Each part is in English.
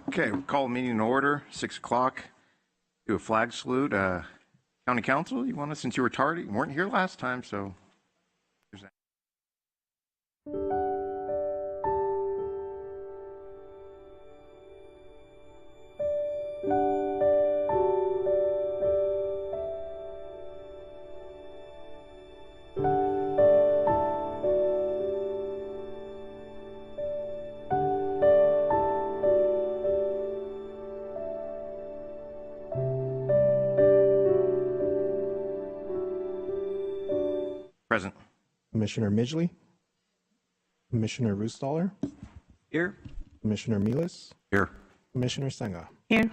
Okay, we'll call the meeting in order, 6 o'clock. Do a flag salute. County Council, you want to, since you were tardy, you weren't here last time, so. There's that. Present. Commissioner Midgley, Commissioner Roostaller, Here. Commissioner Milas, Here. Commissioner Senga. Here.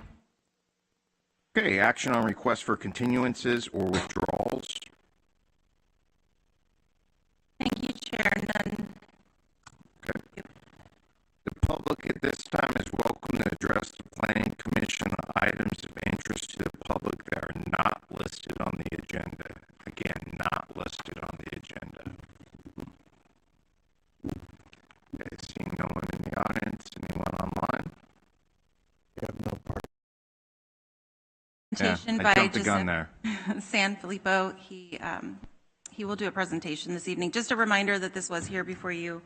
Okay, action on requests for continuances or withdrawals. Thank you, Chair. None. Okay. The public at this time is welcome to address the Planning Commission items of interest to the public that are not listed on the agenda. Again, not listed on the agenda. Okay, seeing no one in the audience, anyone online? We have no part. Presentation I by jumped the gun there. Sanfilippo. He will do a presentation this evening. Just a reminder that this was here before you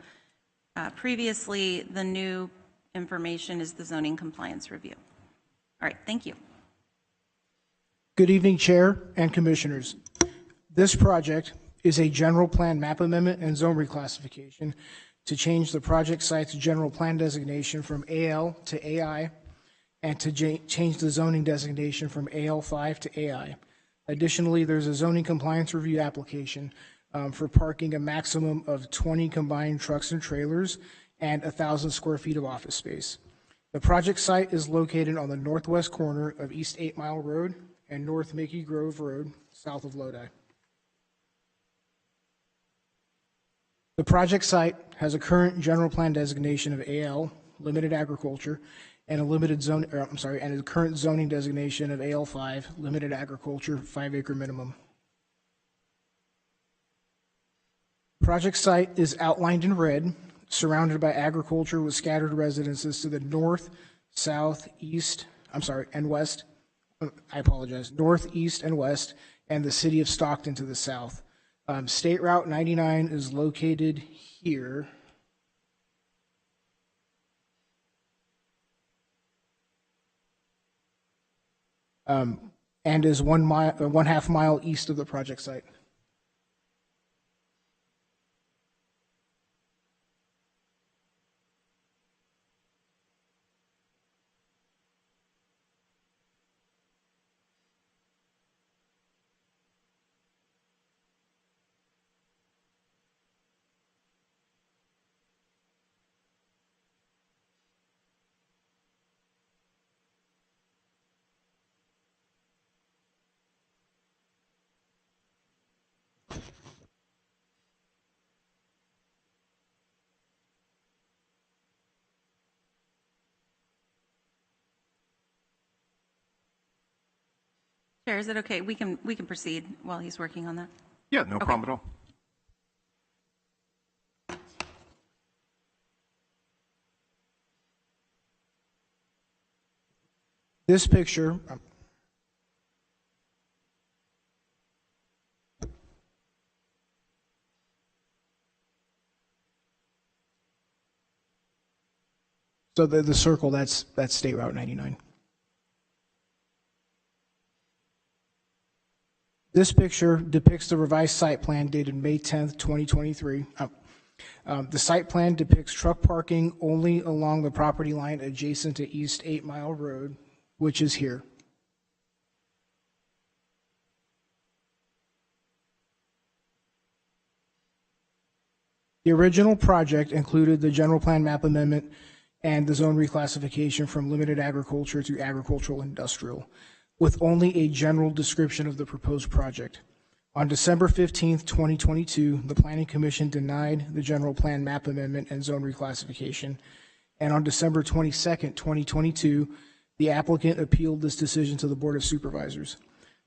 previously. The new information is the zoning compliance review. All right, thank you. Good evening, Chair and Commissioners. This project is a general plan map amendment and zone reclassification to change the project site's general plan designation from AL to AI and to change the zoning designation from AL5 to AI. Additionally, there's a zoning compliance review application for parking a maximum of 20 combined trucks and trailers and 1,000 square feet of office space. The project site is located on the northwest corner of East 8 Mile Road and North Mickey Grove Road, south of Lodi. The project site has a current general plan designation of AL, limited agriculture, and a current zoning designation of AL5, limited agriculture, 5-acre minimum. Project site is outlined in red, surrounded by agriculture with scattered residences to the north, south, east, and west. I apologize, north, east, and west, and the city of Stockton to the south. State Route 99 is located here. And is 1/2 mile east of the project site. Chair, is it okay? We can proceed while he's working on that. Yeah, no problem at all. This picture, so the circle, that's State Route 99. This picture depicts the revised site plan dated May 10th, 2023. The site plan depicts truck parking only along the property line adjacent to East 8 Mile Road, which is here. The original project included the general plan map amendment and the zone reclassification from limited agriculture to agricultural industrial, with only a general description of the proposed project. On December 15th, 2022, the Planning Commission denied the general plan map amendment and zone reclassification, and on December 22nd, 2022, the applicant appealed this decision to the Board of Supervisors.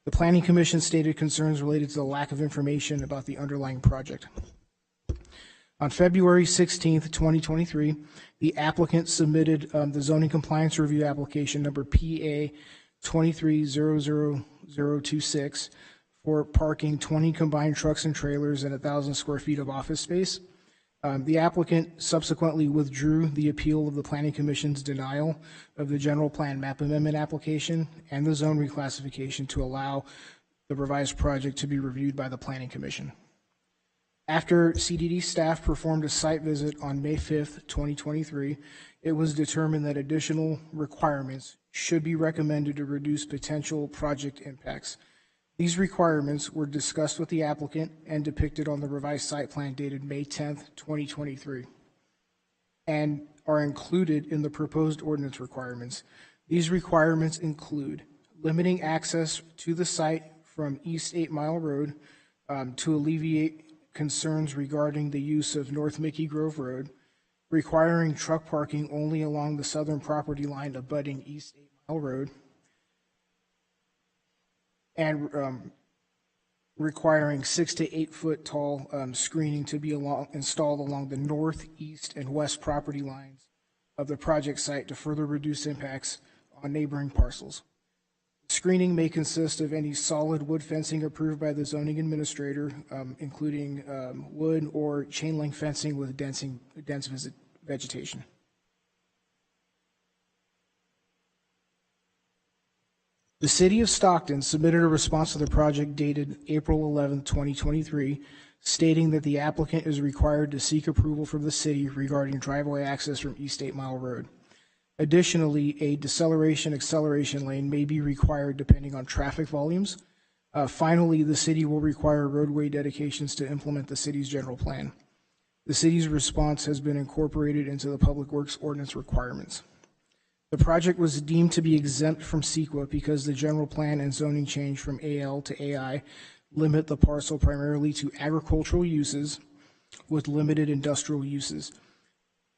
The Planning Commission stated concerns related to the lack of information about the underlying project. On February 16th, 2023, the applicant submitted the zoning compliance review application number PA 2300026 for parking 20 combined trucks and trailers and 1,000 square feet of office space. The applicant subsequently withdrew the appeal of the Planning Commission's denial of the general plan map amendment application and the zone reclassification to allow the revised project to be reviewed by the Planning Commission. After CDD staff performed a site visit on May 5th, 2023, it was determined that additional requirements should be recommended to reduce potential project impacts. These requirements were discussed with the applicant and depicted on the revised site plan dated May 10th, 2023, and are included in the proposed ordinance requirements. These requirements include limiting access to the site from East 8 Mile Road to alleviate concerns regarding the use of North Mickey Grove Road, requiring truck parking only along the southern property line abutting East 8 Mile Road, and requiring 6 to 8 foot tall screening to be installed along the north, east, and west property lines of the project site to further reduce impacts on neighboring parcels. Screening may consist of any solid wood fencing approved by the zoning administrator, including wood or chain link fencing with dense vegetation. The City of Stockton submitted a response to the project dated April 11, 2023, stating that the applicant is required to seek approval from the city regarding driveway access from East 8 Mile Road. Additionally, a deceleration-acceleration lane may be required depending on traffic volumes. Finally, the city will require roadway dedications to implement the city's general plan. The city's response has been incorporated into the Public Works Ordinance requirements. The project was deemed to be exempt from CEQA because the general plan and zoning change from AL to AI limit the parcel primarily to agricultural uses with limited industrial uses.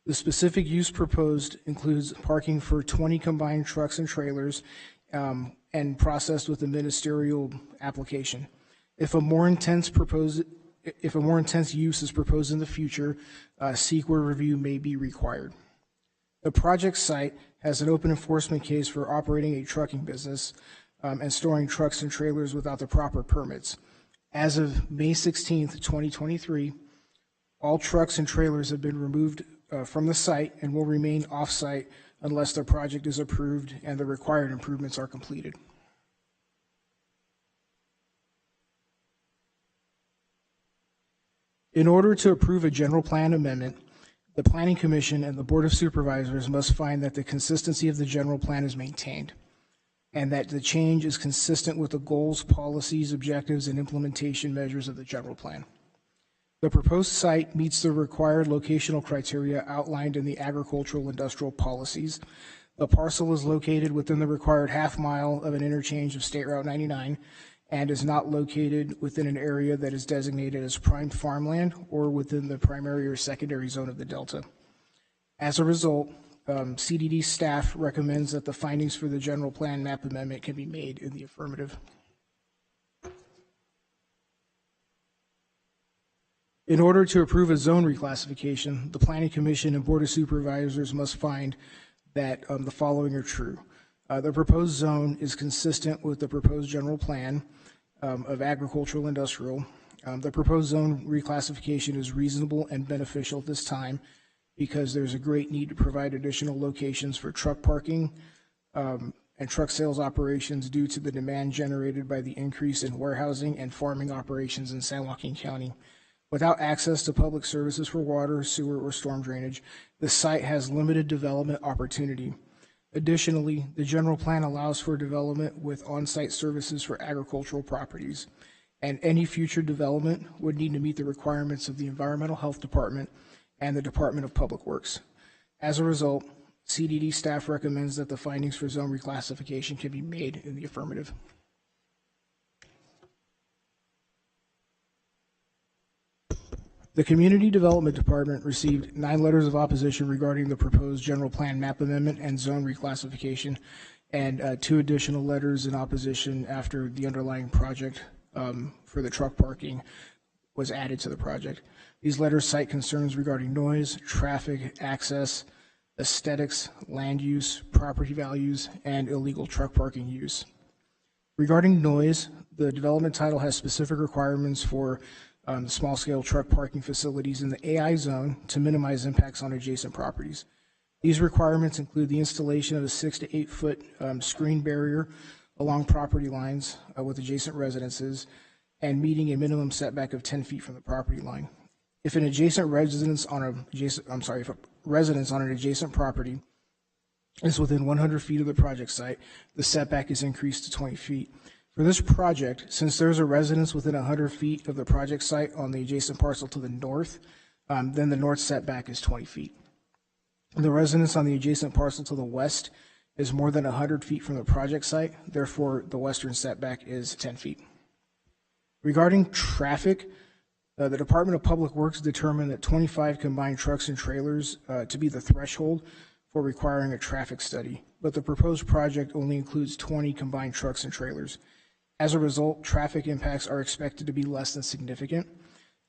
The specific use proposed includes parking for 20 combined trucks and trailers and processed with a ministerial application. If a more intense use is proposed in the future, CEQA review may be required. The project site has an open enforcement case for operating a trucking business and storing trucks and trailers without the proper permits. As of May 16th, 2023, all trucks and trailers have been removed from the site and will remain off-site unless the project is approved and the required improvements are completed. In order to approve a general plan amendment, the Planning Commission and the Board of Supervisors must find that the consistency of the general plan is maintained and that the change is consistent with the goals, policies, objectives, and implementation measures of the general plan. The proposed site meets the required locational criteria outlined in the agricultural industrial policies. The parcel is located within the required half mile of an interchange of State Route 99 and is not located within an area that is designated as prime farmland or within the primary or secondary zone of the Delta. As a result, CDD staff recommends that the findings for the general plan map amendment can be made in the affirmative. In order to approve a zone reclassification, the Planning Commission and Board of Supervisors must find that the following are true. The proposed zone is consistent with the proposed general plan of agricultural industrial. The proposed zone reclassification is reasonable and beneficial at this time because there's a great need to provide additional locations for truck parking and truck sales operations due to the demand generated by the increase in warehousing and farming operations in San Joaquin County. Without access to public services for water, sewer, or storm drainage, the site has limited development opportunity. Additionally, the general plan allows for development with on-site services for agricultural properties, and any future development would need to meet the requirements of the Environmental Health Department and the Department of Public Works. As a result, CDD staff recommends that the findings for zone reclassification can be made in the affirmative. The Community Development Department received 9 letters of opposition regarding the proposed general plan map amendment and zone reclassification, and 2 additional letters in opposition after the underlying project for the truck parking was added to the project. These letters cite concerns regarding noise, traffic, access, aesthetics, land use, property values, and illegal truck parking use. Regarding noise, the development title has specific requirements for small-scale truck parking facilities in the AI zone to minimize impacts on adjacent properties. These requirements include the installation of a 6 to 8 foot screen barrier along property lines with adjacent residences and meeting a minimum setback of 10 feet from the property line. If an adjacent residence on if a residence on an adjacent property is within 100 feet of the project site, the setback is increased to 20 feet. For this project, since there's a residence within 100 feet of the project site on the adjacent parcel to the north, then the north setback is 20 feet. The residence on the adjacent parcel to the west is more than 100 feet from the project site, therefore the western setback is 10 feet. Regarding traffic, the Department of Public Works determined that 25 combined trucks and trailers to be the threshold for requiring a traffic study, but the proposed project only includes 20 combined trucks and trailers. As a result, traffic impacts are expected to be less than significant.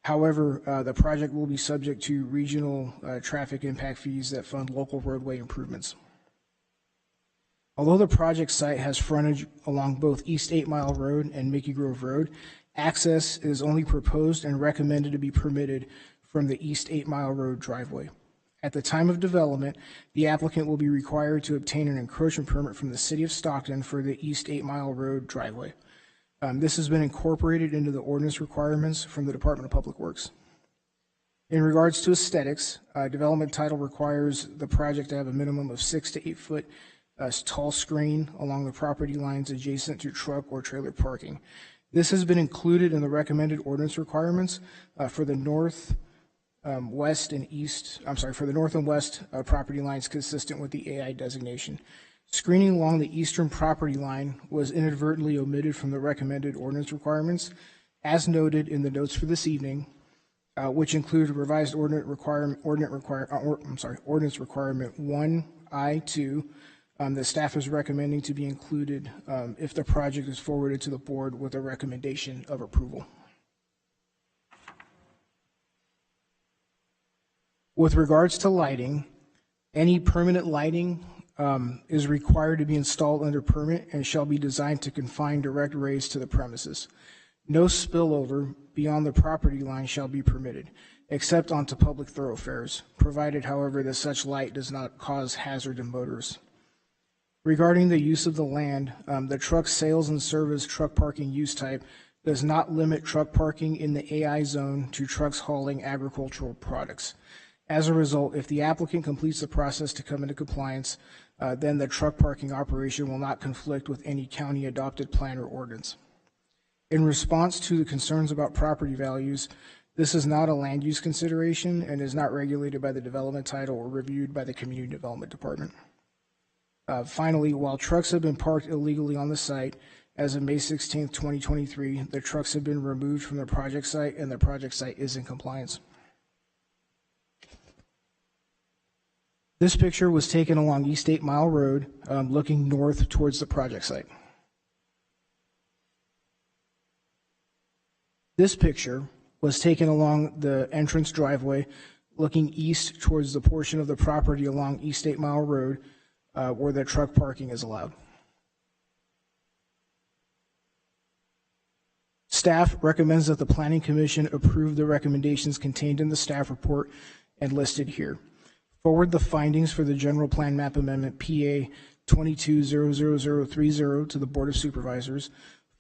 However, the project will be subject to regional traffic impact fees that fund local roadway improvements. Although the project site has frontage along both East 8 Mile Road and Mickey Grove Road, access is only proposed and recommended to be permitted from the East 8 Mile Road driveway. At the time of development, the applicant will be required to obtain an encroachment permit from the City of Stockton for the East 8 Mile Road driveway. This has been incorporated into the ordinance requirements from the Department of Public Works. In regards to aesthetics, development title requires the project to have a minimum of 6 to 8 foot tall screen along the property lines adjacent to truck or trailer parking. This has been included in the recommended ordinance requirements for the north, west and west property lines consistent with the AI designation. Screening along the eastern property line was inadvertently omitted from the recommended ordinance requirements, as noted in the notes for this evening, which include revised ordinance requirement 1I2. The staff is recommending to be included if the project is forwarded to the board with a recommendation of approval. With regards to lighting, any permanent lighting is required to be installed under permit and shall be designed to confine direct rays to the premises. No spillover beyond the property line shall be permitted, except onto public thoroughfares, provided, however, that such light does not cause hazard to motorists. Regarding the use of the land, the truck sales and service truck parking use type does not limit truck parking in the AI zone to trucks hauling agricultural products. As a result, if the applicant completes the process to come into compliance, then the truck parking operation will not conflict with any county adopted plan or ordinance. In response to the concerns about property values, this is not a land use consideration and is not regulated by the development title or reviewed by the Community Development Department. Finally, while trucks have been parked illegally on the site, as of May 16, 2023, the trucks have been removed from the project site and the project site is in compliance. This picture was taken along East 8 Mile Road, looking north towards the project site. This picture was taken along the entrance driveway, looking east towards the portion of the property along East 8 Mile Road where the truck parking is allowed. Staff recommends that the Planning Commission approve the recommendations contained in the staff report and listed here. Forward the findings for the general plan map amendment PA 22-00030 to the Board of Supervisors.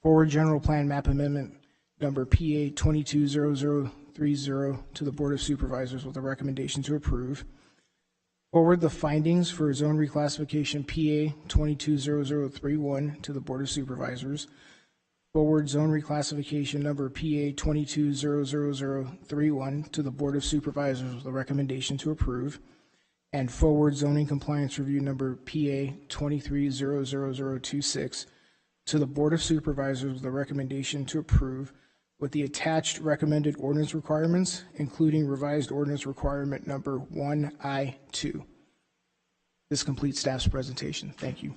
Forward general plan map amendment number PA 22-00031 2230 to the Board of Supervisors with a recommendation to approve. Forward the findings for zone reclassification PA 220031 to the Board of Supervisors. Forward zone reclassification number PA 220031 to the Board of Supervisors with a recommendation to approve. And forward zoning compliance review number PA 230026 to the Board of Supervisors with a recommendation to approve with the attached recommended ordinance requirements, including revised ordinance requirement number 1I2. This completes staff's presentation. Thank you.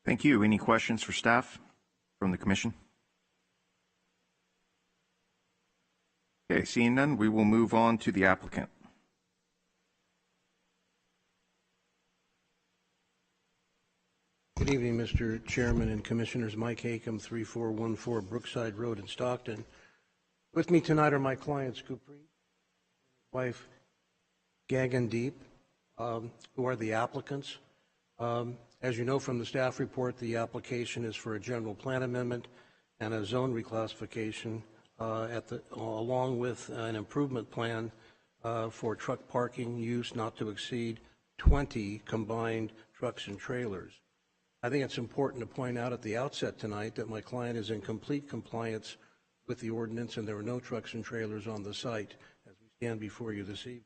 Thank you. Any questions for staff from the commission? Okay, seeing none, we will move on to the applicant. Good evening, Mr. Chairman and Commissioners. Mike Hakem, 3414 Brookside Road in Stockton. With me tonight are my clients, Kupri, wife Gagandeep, who are the applicants. As you know from the staff report, the application is for a general plan amendment and a zone reclassification along with an improvement plan for truck parking use not to exceed 20 combined trucks and trailers. I think it's important to point out at the outset tonight that my client is in complete compliance with the ordinance and there are no trucks and trailers on the site as we stand before you this evening.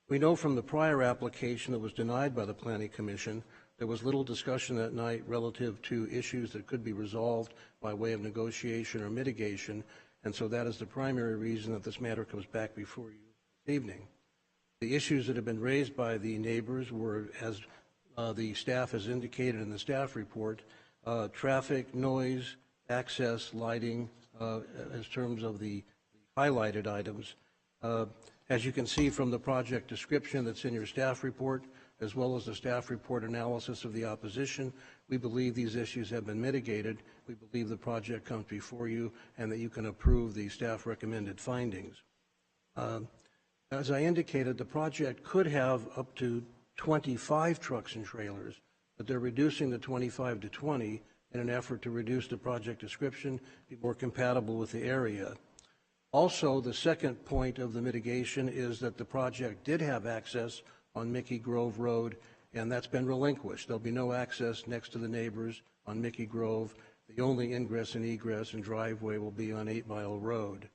We know from the prior application that was denied by the Planning Commission, there was little discussion that night relative to issues that could be resolved by way of negotiation or mitigation, and so that is the primary reason that this matter comes back before you this evening. The issues that have been raised by the neighbors were, as the staff has indicated in the staff report, traffic, noise, access, lighting, as terms of the highlighted items. As you can see from the project description that's in your staff report, as well as the staff report analysis of the opposition, we believe these issues have been mitigated. We believe the project comes before you and that you can approve the staff recommended findings. As I indicated, the project could have up to 25 trucks and trailers, but they're reducing the 25 to 20 in an effort to reduce the project description, be more compatible with the area. Also, the second point of the mitigation is that the project did have access on Mickey Grove Road, and that's been relinquished. There'll be no access next to the neighbors on Mickey Grove. The only ingress and egress and driveway will be on 8 Mile Road.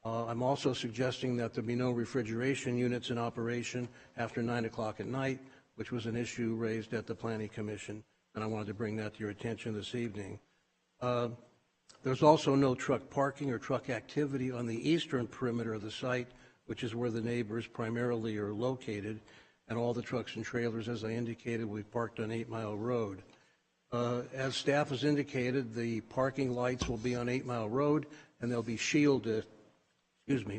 I'm also suggesting that there be no refrigeration units in operation after 9 o'clock at night, which was an issue raised at the Planning Commission, and I wanted to bring that to your attention this evening. There's also no truck parking or truck activity on the eastern perimeter of the site, which is where the neighbors primarily are located, and all the trucks and trailers, as I indicated, we parked on 8 Mile Road. As staff has indicated, the parking lights will be on 8 Mile Road, and they'll be shielded,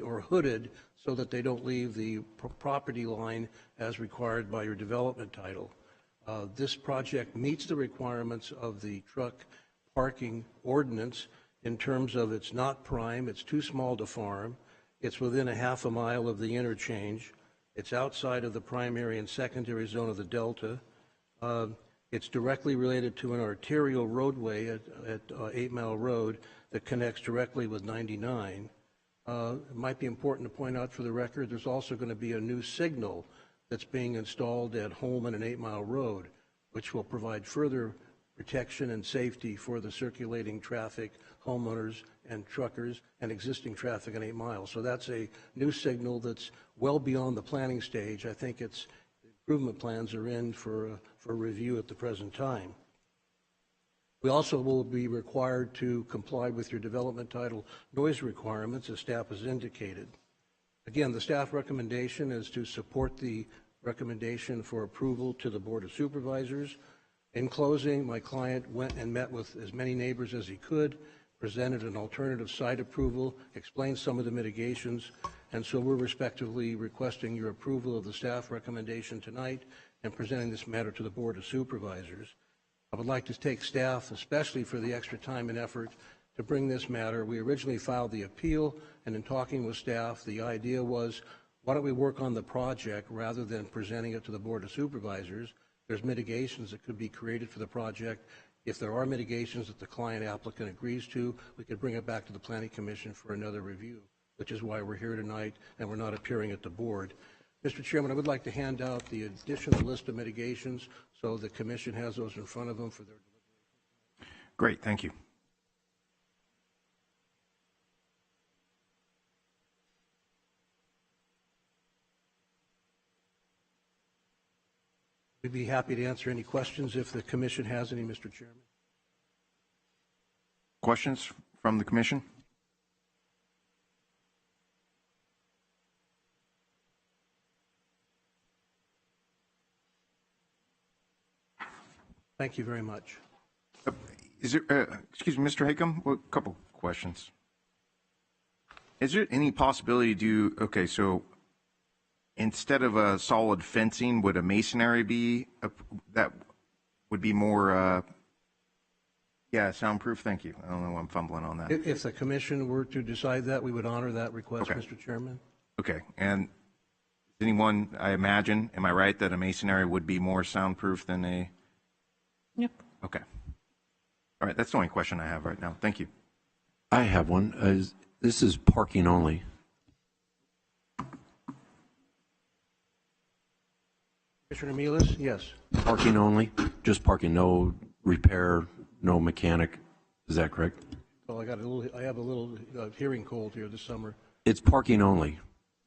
or hooded, so that they don't leave the property line as required by your development title. This project meets the requirements of the truck parking ordinance in terms of it's not prime, it's too small to farm, it's within a half a mile of the interchange, it's outside of the primary and secondary zone of the Delta, it's directly related to an arterial roadway at 8 Mile Road that connects directly with 99. It might be important to point out for the record, there's also going to be a new signal that's being installed at Holman and 8 Mile Road, which will provide further protection and safety for the circulating traffic, homeowners and truckers, and existing traffic on 8 Mile. So that's a new signal that's well beyond the planning stage. I think its improvement plans are in for review at the present time. We also will be required to comply with your development title noise requirements, as staff has indicated. Again, the staff recommendation is to support the recommendation for approval to the Board of Supervisors. In closing, my client went and met with as many neighbors as he could, presented an alternative site approval, explained some of the mitigations, and so we're respectively requesting your approval of the staff recommendation tonight and presenting this matter to the Board of Supervisors. I would like to take staff, especially for the extra time and effort, to bring this matter. We originally filed the appeal, and in talking with staff, the idea was, why don't we work on the project rather than presenting it to the Board of Supervisors? There's mitigations that could be created for the project, If there are mitigations that the client applicant agrees to, we could bring it back to the Planning Commission for another review, which is why we're here tonight and we're not appearing at the board. Mr. Chairman, I would like to hand out the additional list of mitigations so the Commission has those in front of them for their deliberation. Great, thank you. We'd be happy to answer any questions if the Commission has any, Mr. Chairman. Questions from the Commission? Thank you very much. Is there, excuse me, Mr. Hakem, a couple questions. Is there any possibility to do, okay, so instead of a solid fencing, would a masonry be, that would be more, yeah, soundproof? Thank you. I don't know why I'm fumbling on that. If the Commission were to decide that, we would honor that request, Okay. Mr. Chairman. Okay, and anyone, I imagine, am I right, that a masonry would be more soundproof than a? Yep. Okay. All right, that's the only question I have right now. Thank you. I have one. This is parking only. Commissioner Milas, yes. Parking only? Just parking, no repair, no mechanic. Is that correct? Well, I have a little hearing cold here this summer. It's parking only.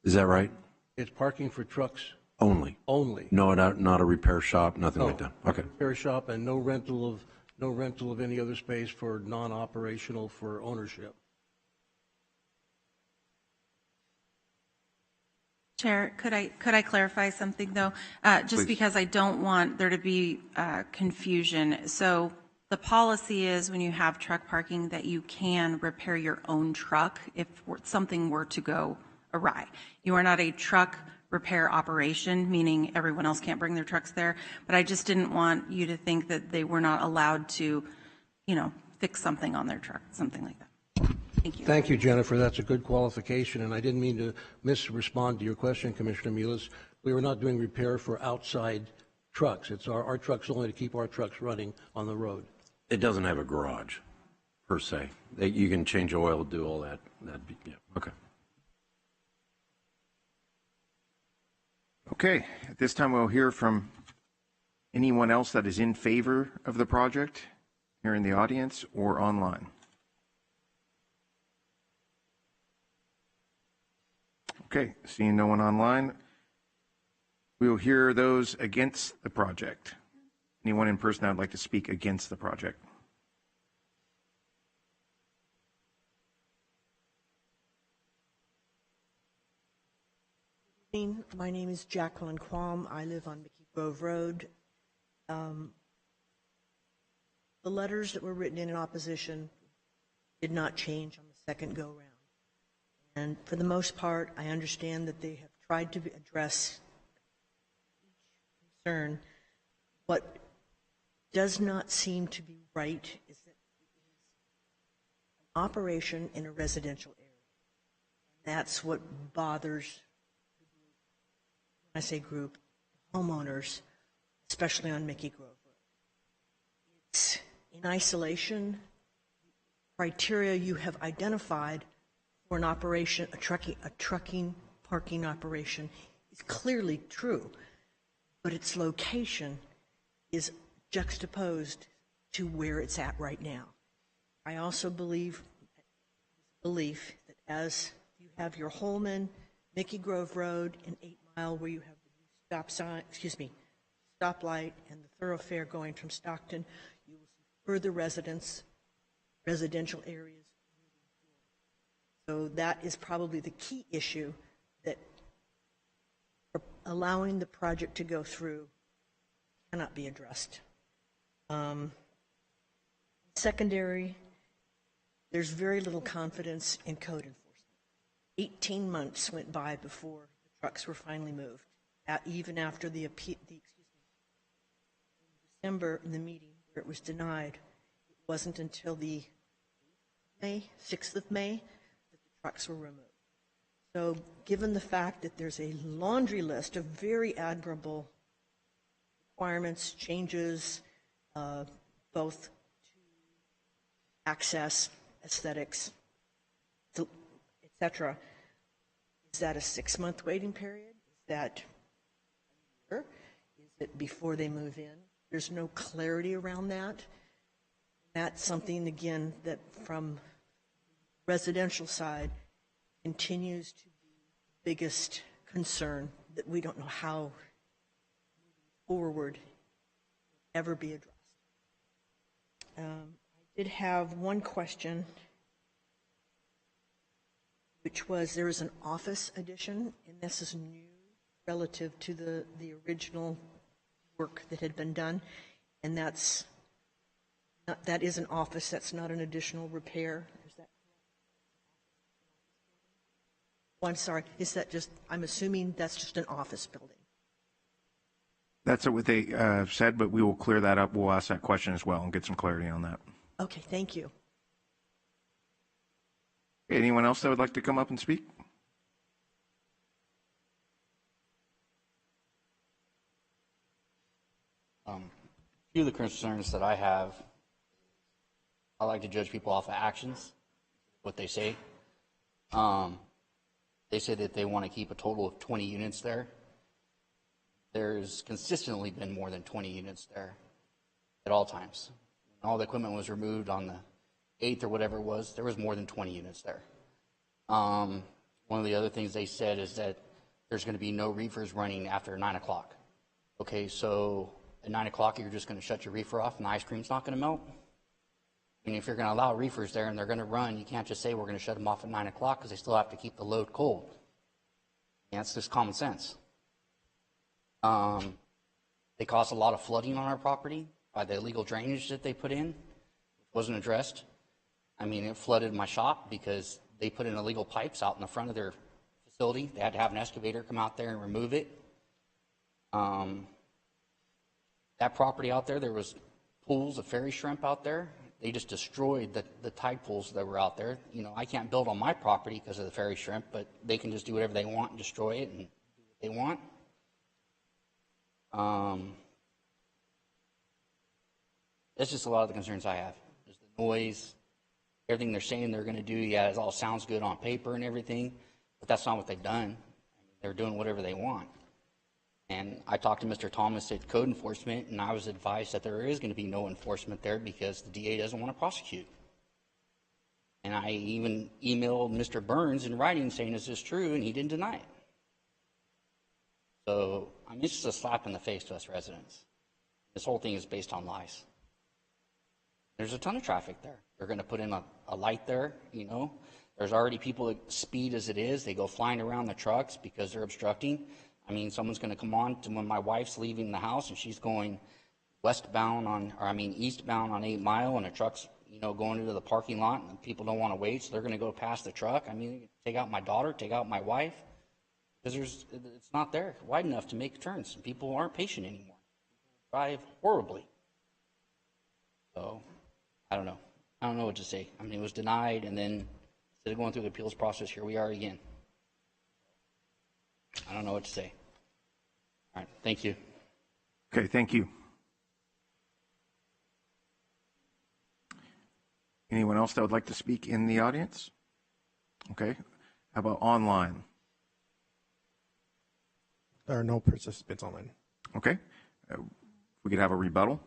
Is that right? It's parking for trucks Only. only. No, not a repair shop, nothing like that. Okay. Repair shop and no rental of any other space for non-operational for ownership. Chair, could I clarify something, though? Just Please. because I don't want there to be confusion. So the policy is when you have truck parking that you can repair your own truck if something were to go awry. You are not a truck repair operation, meaning everyone else can't bring their trucks there. But I just didn't want you to think that they were not allowed to, fix something on their truck, something like that. Thank you. Thank you, Jennifer. That's a good qualification, and I didn't mean to misrespond to your question, Commissioner Milas. We were not doing repair for outside trucks. It's our trucks only to keep our trucks running on the road. It doesn't have a garage, per se. You can change oil, do all that. Yeah. Okay. Okay, at this time we'll hear from anyone else that is in favor of the project here in the audience or online. Okay, seeing no one online, we will hear those against the project. Anyone in person that would like to speak against the project? My name is Jacqueline Quam. I live on Mickey Grove Road. The letters that were written in opposition did not change on the second go-round. And for the most part, I understand that they have tried to address each concern. What does not seem to be right is that it is an operation in a residential area. That's what bothers, when I say group, homeowners, especially on Mickey Grove Road. It's in isolation. Criteria you have identified for an operation, a trucking parking operation, is clearly true, but its location is juxtaposed to where it's at right now. I also believe that as you have your Holman, Mickey Grove Road, and 8 Mile, where you have the stoplight and the thoroughfare going from Stockton, you will see further residential areas. So that is probably the key issue, that allowing the project to go through cannot be addressed. Secondary, there's very little confidence in code enforcement. 18 months went by before the trucks were finally moved, even after the December, in the meeting where it was denied. It wasn't until the 6th of May, trucks were removed. So given the fact that there's a laundry list of very admirable requirements, changes, both access, aesthetics, etc. Is that a 6-month waiting period? Is that a year? Is it before they move in? There's no clarity around that. That's something, again, that from residential side continues to be the biggest concern, that we don't know how forward ever be addressed. I did have one question, which was there is an office addition, and this is new relative to the original work that had been done, and that is an office, that's not an additional repair. Is that correct? Oh, I'm sorry, is that just, I'm assuming that's just an office building. That's what they said, but we will clear that up. We'll ask that question as well and get some clarity on that. Okay, thank you. Anyone else that would like to come up and speak? A few of the concerns that I have, I like to judge people off of actions, what they say. They say that they want to keep a total of 20 units there. There's consistently been more than 20 units there at all times. When all the equipment was removed on the 8th or whatever it was, there was more than 20 units there. One of the other things they said is that there's going to be no reefers running after 9 o'clock. Okay, so at 9 o'clock, you're just going to shut your reefer off and the ice cream's not going to melt? I mean, if you're going to allow reefers there and they're going to run, you can't just say we're going to shut them off at 9 o'clock because they still have to keep the load cold. And that's just common sense. They caused a lot of flooding on our property by the illegal drainage that they put in, which wasn't addressed. I mean, it flooded my shop because they put in illegal pipes out in the front of their facility. They had to have an excavator come out there and remove it. That property out there, there was pools of fairy shrimp out there. They just destroyed the tide pools that were out there. You know, I can't build on my property because of the fairy shrimp, but they can just do whatever they want and destroy it and do what they want. That's just a lot of the concerns I have. There's the noise, everything they're saying they're going to do. Yeah, it all sounds good on paper and everything, but that's not what they've done. I mean, they're doing whatever they want. And I talked to Mr. Thomas at Code Enforcement, and I was advised that there is going to be no enforcement there because the DA doesn't want to prosecute. And I even emailed Mr. Burns in writing saying, is this true? And he didn't deny it. So, I mean, it's just a slap in the face to us residents. This whole thing is based on lies. There's a ton of traffic there. They're going to put in a light there, you know. There's already people at speed as it is. They go flying around the trucks because they're obstructing. I mean, someone's going to come on to when my wife's leaving the house and she's going eastbound on 8 Mile, and a truck's, you know, going into the parking lot and people don't want to wait, so they're going to go past the truck. I mean, take out my daughter, take out my wife, because it's not there wide enough to make turns. And people aren't patient anymore. People drive horribly. So, I don't know. I don't know what to say. I mean, it was denied, and then instead of going through the appeals process, here we are again. I don't know what to say. All right, thank you. Okay, thank you. Anyone else that would like to speak in the audience? Okay, how about online? There are no participants online. Okay, we could have a rebuttal.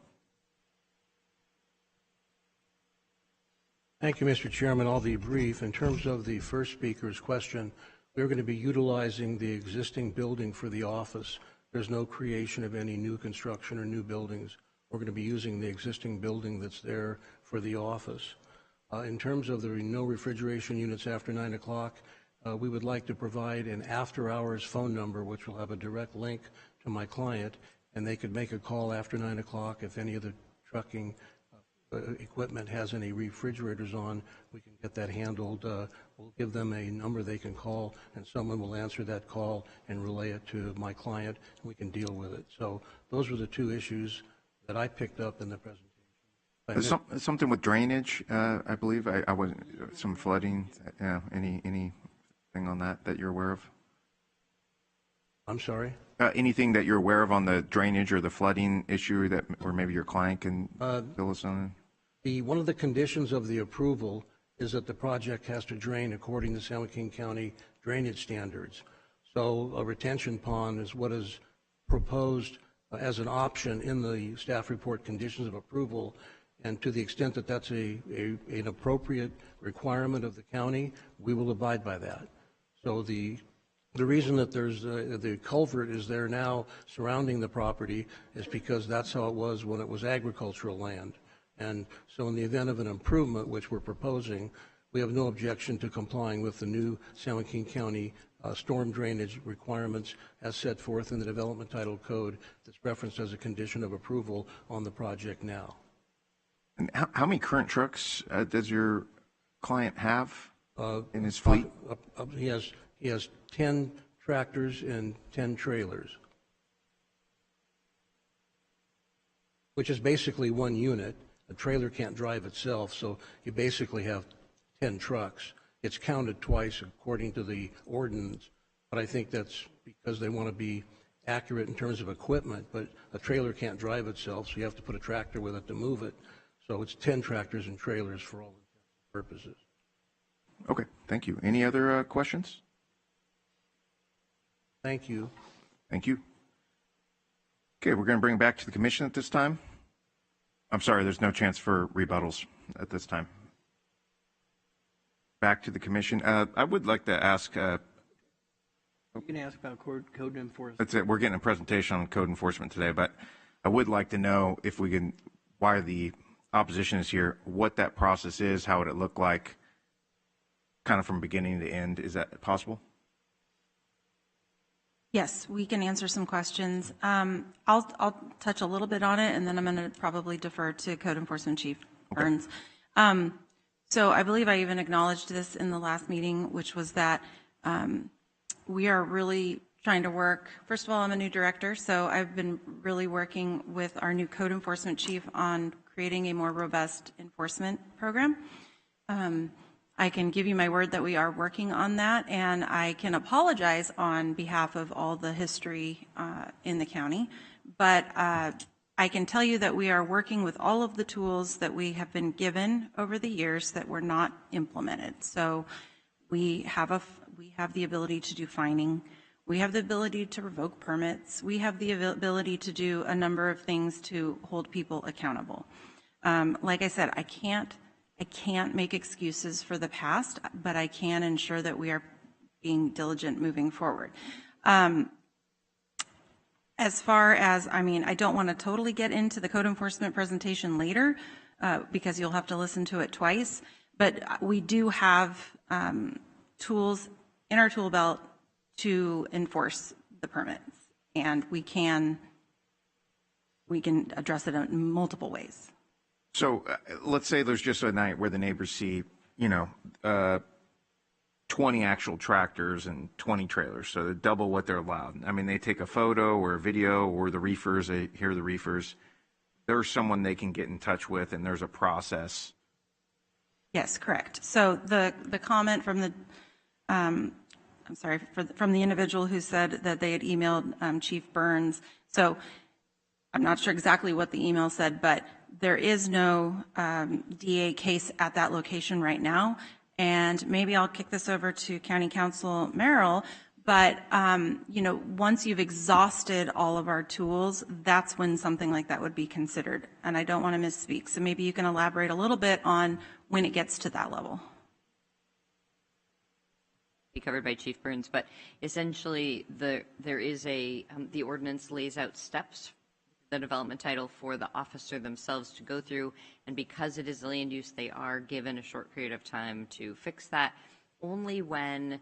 Thank you, Mr. Chairman. I'll be brief. In terms of the first speaker's question, we're going to be utilizing the existing building for the office. There's no creation of any new construction or new buildings. We're going to be using the existing building that's there for the office. In terms of the no refrigeration units after 9 o'clock, we would like to provide an after-hours phone number, which will have a direct link to my client, and they could make a call after 9 o'clock if any of the trucking equipment has any refrigerators on. We can get that handled. We'll give them a number they can call, and someone will answer that call and relay it to my client, and we can deal with it. So those were the two issues that I picked up in the presentation. Something with drainage, I believe. I wasn't, some flooding. Anything on that you're aware of? I'm sorry? Anything that you're aware of on the drainage or the flooding issue that, or maybe your client can fill us on? One of the conditions of the approval is that the project has to drain according to San Joaquin County drainage standards. So a retention pond is what is proposed as an option in the staff report conditions of approval. And to the extent that that's an appropriate requirement of the county, we will abide by that. So the reason that there's the culvert is there now surrounding the property is because that's how it was when it was agricultural land. And so in the event of an improvement, which we're proposing, we have no objection to complying with the new San Joaquin County storm drainage requirements as set forth in the Development Title Code that's referenced as a condition of approval on the project now. And how many current trucks does your client have in his fleet? He has 10 tractors and 10 trailers, which is basically one unit. A trailer can't drive itself, so you basically have 10 trucks. It's counted twice according to the ordinance, but I think that's because they want to be accurate in terms of equipment, but a trailer can't drive itself, so you have to put a tractor with it to move it. So it's 10 tractors and trailers for all intents and purposes. Okay, thank you. Any other questions? Thank you. Thank you. Okay, we're going to bring it back to the commission at this time. I'm sorry, there's no chance for rebuttals at this time. Back to the commission. I would like to ask. You can ask about code enforcement. That's it. We're getting a presentation on code enforcement today, but I would like to know if we can, why the opposition is here, what that process is, how would it look like, kind of from beginning to end. Is that possible? Yes, we can answer some questions. I'll touch a little bit on it, and then I'm going to probably defer to Code Enforcement Chief Burns. So I believe I even acknowledged this in the last meeting, which was that we are really trying to work. First of all, I'm a new director, so I've been really working with our new Code Enforcement Chief on creating a more robust enforcement program. I can give you my word that we are working on that, and I can apologize on behalf of all the history in the county, but I can tell you that we are working with all of the tools that we have been given over the years that were not implemented. So we have the ability to do fining. We have the ability to revoke permits. We have the ability to do a number of things to hold people accountable. Like I said, I can't make excuses for the past, but I can ensure that we are being diligent moving forward. As far as, I don't want to totally get into the code enforcement presentation later because you'll have to listen to it twice, but we do have tools in our tool belt to enforce the permits, and we can address it in multiple ways. So let's say there's just a night where the neighbors see, 20 actual tractors and 20 trailers, so they double what they're allowed. They take a photo or a video or the reefers, they hear the reefers. There's someone they can get in touch with, and there's a process. Yes, correct. So the comment from the, from the individual who said that they had emailed Chief Burns. So I'm not sure exactly what the email said, but there is no DA case at that location right now. And maybe I'll kick this over to County Counsel Merrill, but once you've exhausted all of our tools, that's when something like that would be considered. And I don't want to misspeak. So maybe you can elaborate a little bit on when it gets to that level. Be covered by Chief Burns, but essentially there is the ordinance lays out steps, the development title for the officer themselves to go through, and because it is land use, they are given a short period of time to fix that. Only when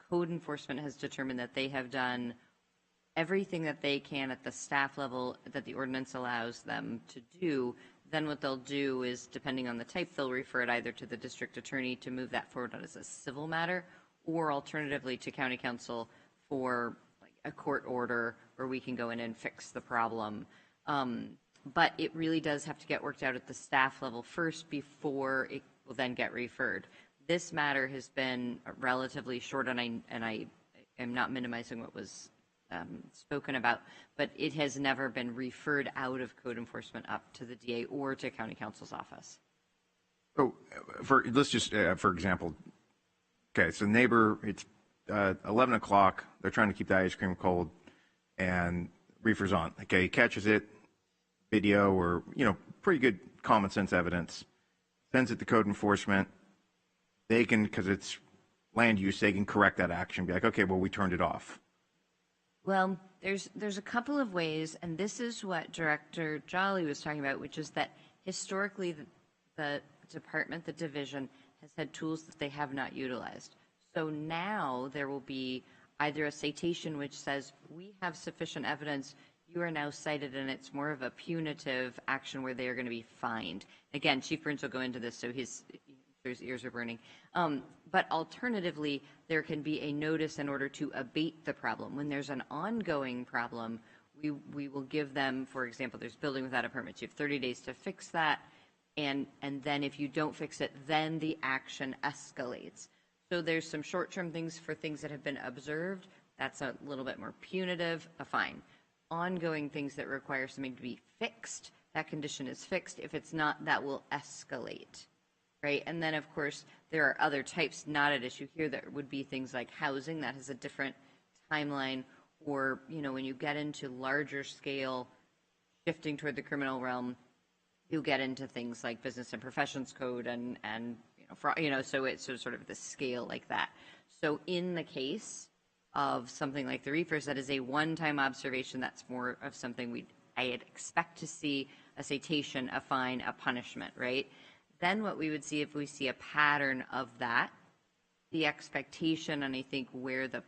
code enforcement has determined that they have done everything that they can at the staff level that the ordinance allows them to do, then what they'll do is, depending on the type, they'll refer it either to the district attorney to move that forward as a civil matter, or alternatively to county council for a court order where we can go in and fix the problem. But it really does have to get worked out at the staff level first before it will then get referred. This matter has been relatively short, and I am not minimizing what was spoken about, but it has never been referred out of code enforcement up to the DA or to county counsel's office. So, let's just, for example, okay, so neighbor, it's 11 o'clock, they're trying to keep the ice cream cold, and reefer's on. Okay, he catches it, video or, pretty good common sense evidence, sends it to code enforcement. They can, because it's land use, they can correct that action, be like, okay, well, we turned it off. Well, there's a couple of ways, and this is what Director Jolly was talking about, which is that historically the department, the division, has had tools that they have not utilized. So now there will be either a citation which says, we have sufficient evidence, you are now cited, and it's more of a punitive action where they are going to be fined. Again, Chief Burns will go into this, so his ears are burning. But alternatively, there can be a notice in order to abate the problem. When there's an ongoing problem, we will give them, for example, there's building without a permit. You have 30 days to fix that, and then if you don't fix it, then the action escalates. So there's some short-term things for things that have been observed. That's a little bit more punitive, a fine. Ongoing things that require something to be fixed, that condition is fixed. If it's not, that will escalate, right? And then, of course, there are other types not at issue here that would be things like housing that has a different timeline, or, when you get into larger scale, shifting toward the criminal realm, you get into things like business and professions code and so it's sort of the scale like that. So in the case of something like the reefers, that is a one-time observation. That's more of something I'd expect to see a citation, a fine, a punishment, right? Then what we would see, if we see a pattern of that, the expectation, and I think where the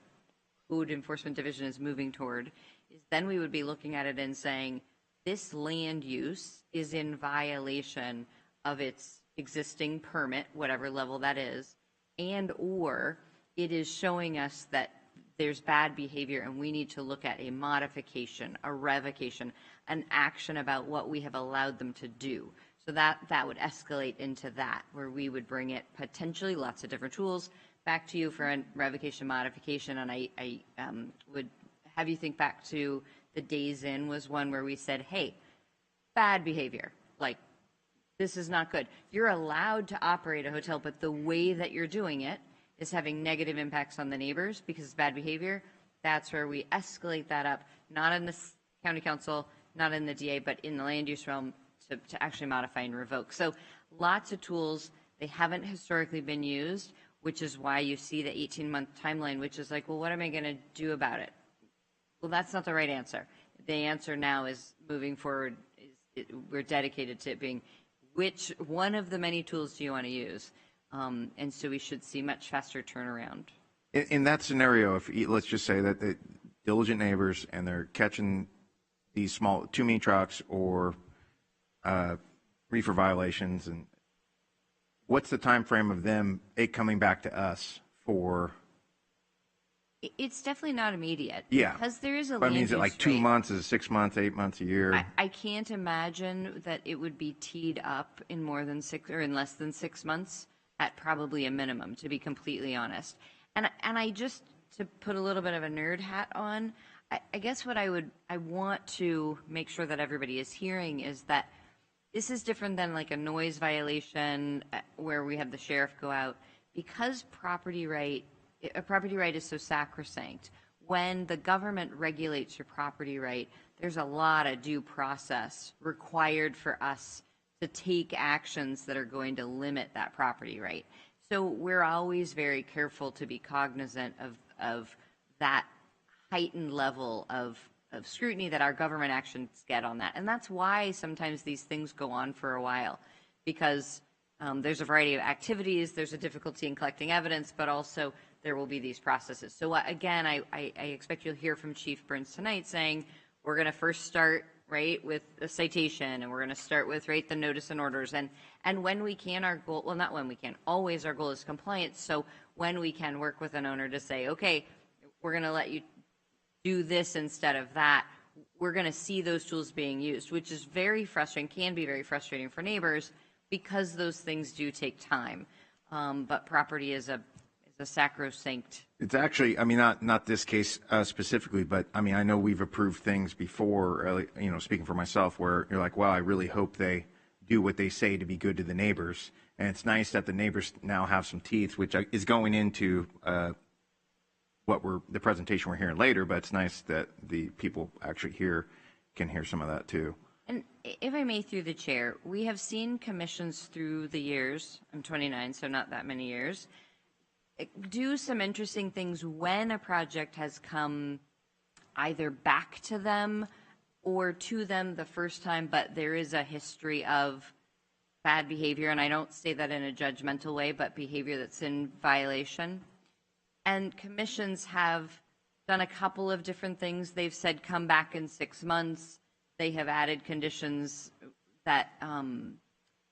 Code Enforcement Division is moving toward, is then we would be looking at it and saying, this land use is in violation of its existing permit, whatever level that is, and or it is showing us that there's bad behavior and we need to look at a modification, a revocation, an action about what we have allowed them to do. So that would escalate into that, where we would bring it potentially, lots of different tools, back to you for a revocation modification. And I would have you think back to the Days Inn was one where we said, hey, bad behavior, like this is not good. You're allowed to operate a hotel, but the way that you're doing it is having negative impacts on the neighbors because it's bad behavior. That's where we escalate that up, not in the county council, not in the DA, but in the land use realm to actually modify and revoke. So lots of tools. They haven't historically been used, which is why you see the 18-month timeline, which is like, well, what am I going to do about it? Well, that's not the right answer. The answer now is moving forward. We're dedicated to it being, which one of the many tools do you want to use? And so we should see much faster turnaround. In that scenario, if let's just say that the diligent neighbors and they're catching these small, too many trucks or reefer violations, and what's the time frame of it coming back to us for? It's definitely not immediate. Yeah. Because there is a But land means it use like 2 rate. months, is it 6 months, 8 months, a year? I can't imagine that it would be teed up in more than 6 or in less than 6 months at probably a minimum, to be completely honest. And I just, to put a little bit of a nerd hat on, I guess what I want to make sure that everybody is hearing is that this is different than like a noise violation where we have the sheriff go out, because a property right is so sacrosanct. When the government regulates your property right, there's a lot of due process required for us to take actions that are going to limit that property right. So we're always very careful to be cognizant of that heightened level of scrutiny that our government actions get on that. And that's why sometimes these things go on for a while, because there's a variety of activities, there's a difficulty in collecting evidence, but also there will be these processes. So again, I expect you'll hear from Chief Burns tonight saying, we're going to first start, right, with a citation, and we're going to start with, right, the notice and orders. And when we can, our goal, well, not when we can, always our goal is compliance. So when we can work with an owner to say, okay, we're going to let you do this instead of that, we're going to see those tools being used, which is very frustrating, can be very frustrating for neighbors, because those things do take time. But property is a sacrosanct. It's actually, I mean, not this case specifically, but I mean, I know we've approved things before, speaking for myself, where you're like, wow, I really hope they do what they say to be good to the neighbors. And it's nice that the neighbors now have some teeth, which is going into the presentation we're hearing later, but it's nice that the people actually here can hear some of that too. And if I may, through the chair, we have seen commissions through the years, I'm 29, so not that many years, do some interesting things when a project has come either back to them or to them the first time, but there is a history of bad behavior, and I don't say that in a judgmental way, but behavior that's in violation. And commissions have done a couple of different things. They've said, come back in 6 months. They have added conditions that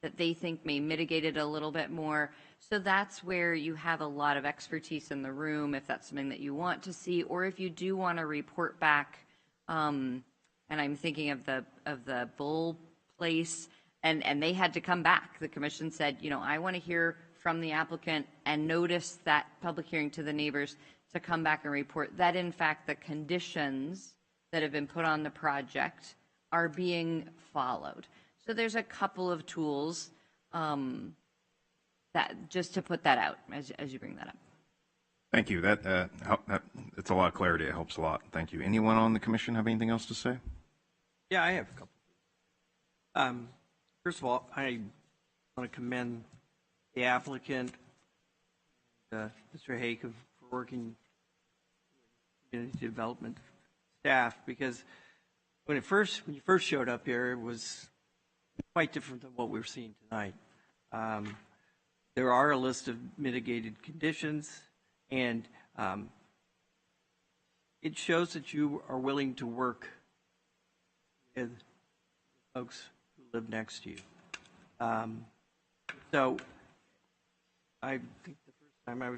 that they think may mitigate it a little bit more. So that's where you have a lot of expertise in the room, if that's something that you want to see, or if you do want to report back. And I'm thinking of the Bull place, and they had to come back. The commission said, you know, I want to hear from the applicant and notice that public hearing to the neighbors to come back and report that, in fact, the conditions that have been put on the project are being followed. So there's a couple of tools that just to put that out as you bring that up. Thank you. That's a lot of clarity. It helps a lot. Thank you. Anyone on the commission have anything else to say? Yeah, I have a couple. First of all, I want to commend the applicant, Mr. Hakem, for working with community development staff, because when you first showed up here, it was quite different than what we're seeing tonight. There are a list of mitigated conditions, and it shows that you are willing to work with folks who live next to you. So I think the first time I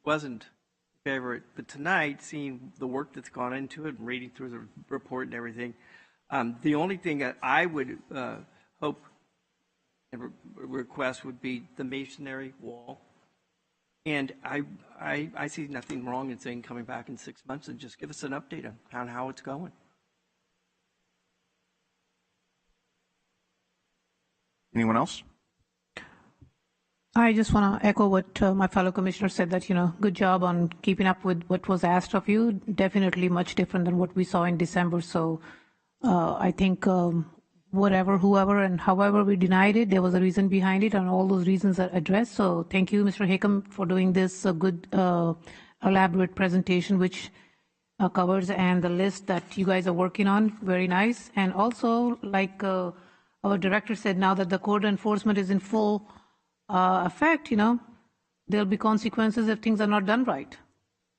wasn't a favorite, but tonight, seeing the work that's gone into it and reading through the report and everything, the only thing that I would hope and request would be the masonry wall. And I see nothing wrong in saying coming back in 6 months and just give us an update on how it's going. Anyone else? I just want to echo what my fellow commissioner said, that, you know, good job on keeping up with what was asked of you. Definitely much different than what we saw in December. So I think whoever and however we denied it, there was a reason behind it, and all those reasons are addressed. So thank you, Mr. Hakem, for doing this good, elaborate presentation, which covers, and the list that you guys are working on. Very nice. And also, like our director said, now that the code enforcement is in full effect, you know, there'll be consequences if things are not done right.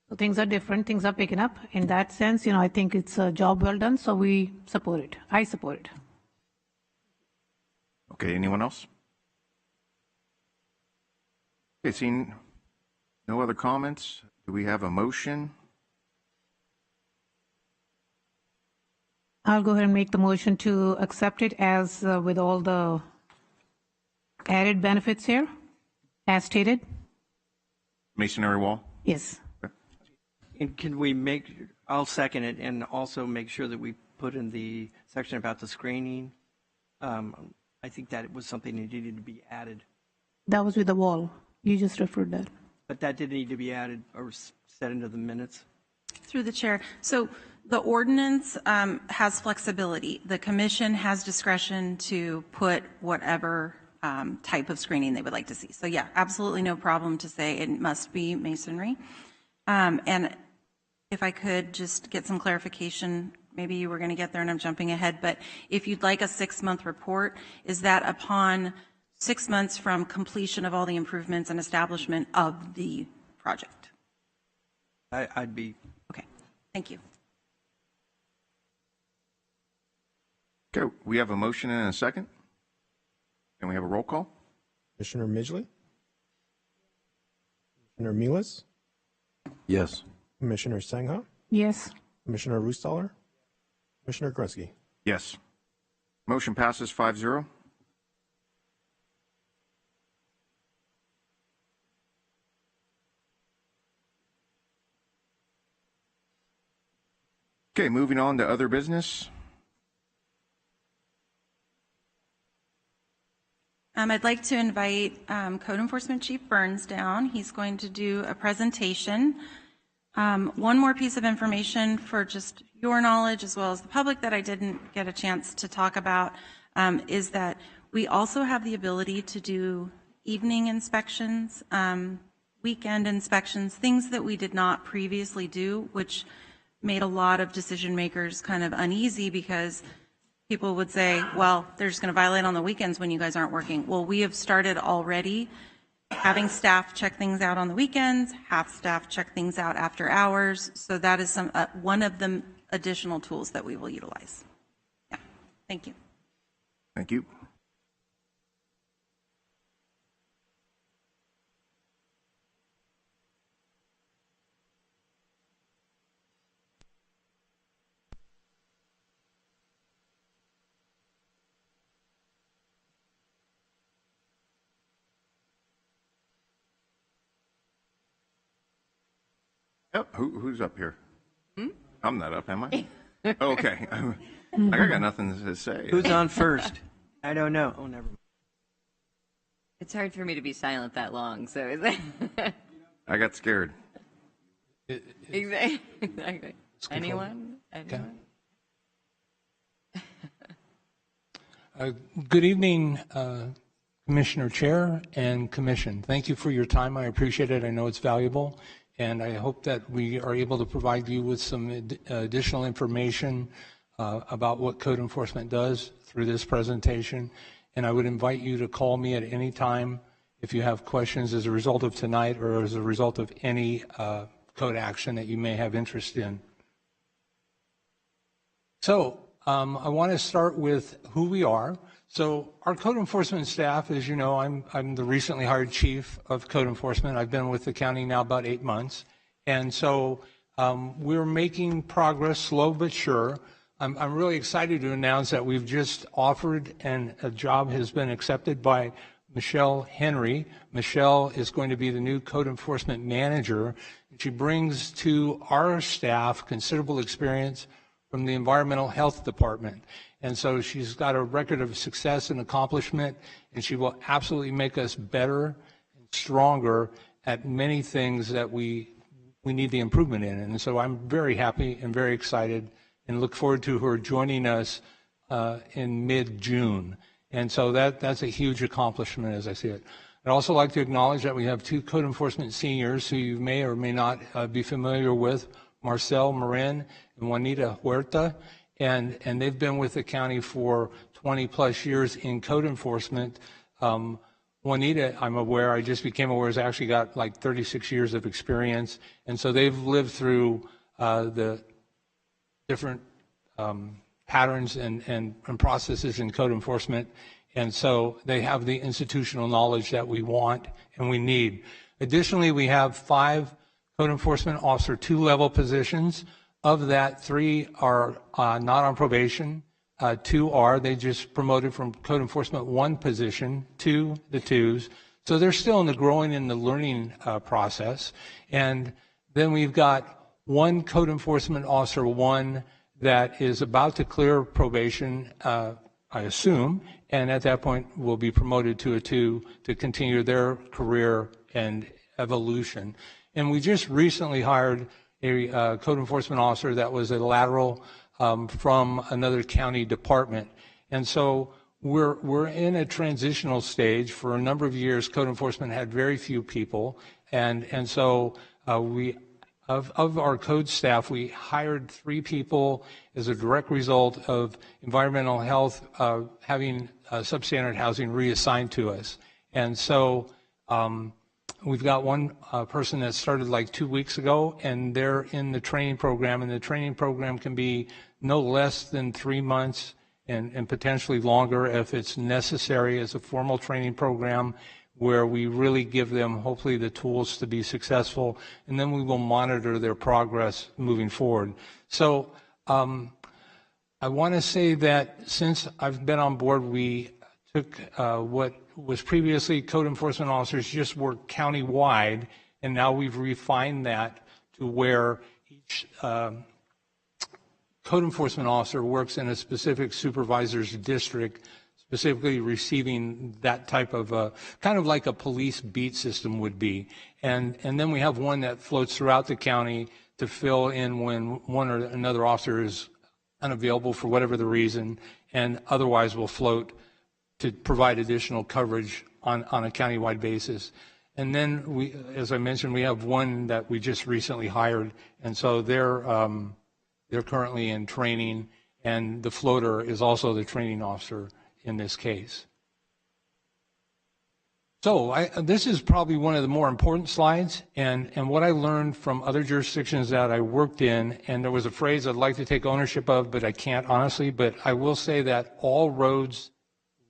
So things are different, things are picking up. In that sense, you know, I think it's a job well done, so we support it. I support it. Okay, anyone else? Okay, seeing no other comments, do we have a motion? I'll go ahead and make the motion to accept it as with all the added benefits here, as stated. Masonry wall? Yes. And can we I'll second it, and also make sure that we put in the section about the screening. I think that it was something that needed to be added. That was with the wall. You just referred that. But that did need to be added or set into the minutes. Through the chair. So the ordinance has flexibility. The commission has discretion to put whatever type of screening they would like to see. So yeah, absolutely no problem to say it must be masonry. And if I could just get some clarification, maybe you were going to get there and I'm jumping ahead, but if you'd like a 6-month report, is that upon 6 months from completion of all the improvements and establishment of the project? I'd be. Okay, thank you. Okay, we have a motion and a second. Can we have a roll call? Commissioner Midgley? Commissioner Milas? Yes. Commissioner Sangha? Yes. Commissioner Rustaller? Commissioner Gretzky? Yes. Motion passes 5-0. Okay, moving on to other business. I'd like to invite Code Enforcement Chief Burns down. He's going to do a presentation. One more piece of information for just your knowledge as well as the public that I didn't get a chance to talk about is that we also have the ability to do evening inspections, weekend inspections, things that we did not previously do, which made a lot of decision makers kind of uneasy because people would say, well, they're just going to violate on the weekends when you guys aren't working. Well, we have started already having staff check things out on the weekends, have staff check things out after hours. So that is one of the additional tools that we will utilize. Yeah, thank you. Thank you. Yep. Who's up here? I'm not up, am I? Okay. I got nothing to say. Who's on first? I don't know. Oh, never mind. It's hard for me to be silent that long, so I got scared. exactly. Anyone? Anyone? Good evening, Commissioner Chair and Commission. Thank you for your time. I appreciate it. I know it's valuable, and I hope that we are able to provide you with some additional information about what code enforcement does through this presentation. And I would invite you to call me at any time if you have questions as a result of tonight or as a result of any code action that you may have interest in. So I want to start with who we are. So our code enforcement staff, as you know, I'm the recently hired chief of code enforcement. I've been with the county now about 8 months. And so we're making progress, slow but sure. I'm really excited to announce that we've just offered and a job has been accepted by Michelle Henry. Michelle is going to be the new code enforcement manager. She brings to our staff considerable experience from the Environmental Health Department. And so she's got a record of success and accomplishment, and she will absolutely make us better and stronger at many things that we need the improvement in. And so I'm very happy and very excited and look forward to her joining us in mid-June. And so that's a huge accomplishment as I see it. I'd also like to acknowledge that we have 2 code enforcement seniors who you may or may not be familiar with, Marcel Marin and Juanita Huerta, and they've been with the county for 20 plus years in code enforcement. Juanita, I'm aware, I just became aware, has actually got like 36 years of experience, and so they've lived through the different patterns and processes in code enforcement, and so they have the institutional knowledge that we want and we need. Additionally, we have 5 code enforcement officer 2-level positions. Of that, 3 are not on probation. 2 are. They just promoted from code enforcement 1 position to the 2s. So they're still in the growing and the learning process. And then we've got 1 code enforcement officer 1 that is about to clear probation, I assume, and at that point will be promoted to a 2 to continue their career and evolution. And we just recently hired a code enforcement officer that was a lateral from another county department. And so we're in a transitional stage. For a number of years, code enforcement had very few people. And so of our code staff, we hired 3 people as a direct result of environmental health having substandard housing reassigned to us. And so we've got 1 person that started like 2 weeks ago, and they're in the training program, and the training program can be no less than 3 months and potentially longer if it's necessary as a formal training program where we really give them hopefully the tools to be successful, and then we will monitor their progress moving forward. So I want to say that since I've been on board, we took what was previously code enforcement officers just worked county-wide, and now we've refined that to where each code enforcement officer works in a specific supervisor's district, specifically receiving that type of, kind of like a police beat system would be. And then we have one that floats throughout the county to fill in when one or another officer is unavailable for whatever the reason, and otherwise will float to provide additional coverage on a countywide basis. And then we, as I mentioned, we have one that we just recently hired, and so they're currently in training, and the floater is also the training officer in this case. So this is probably one of the more important slides, and what I learned from other jurisdictions that I worked in, and there was a phrase I'd like to take ownership of, but I can't honestly, but I will say that all roads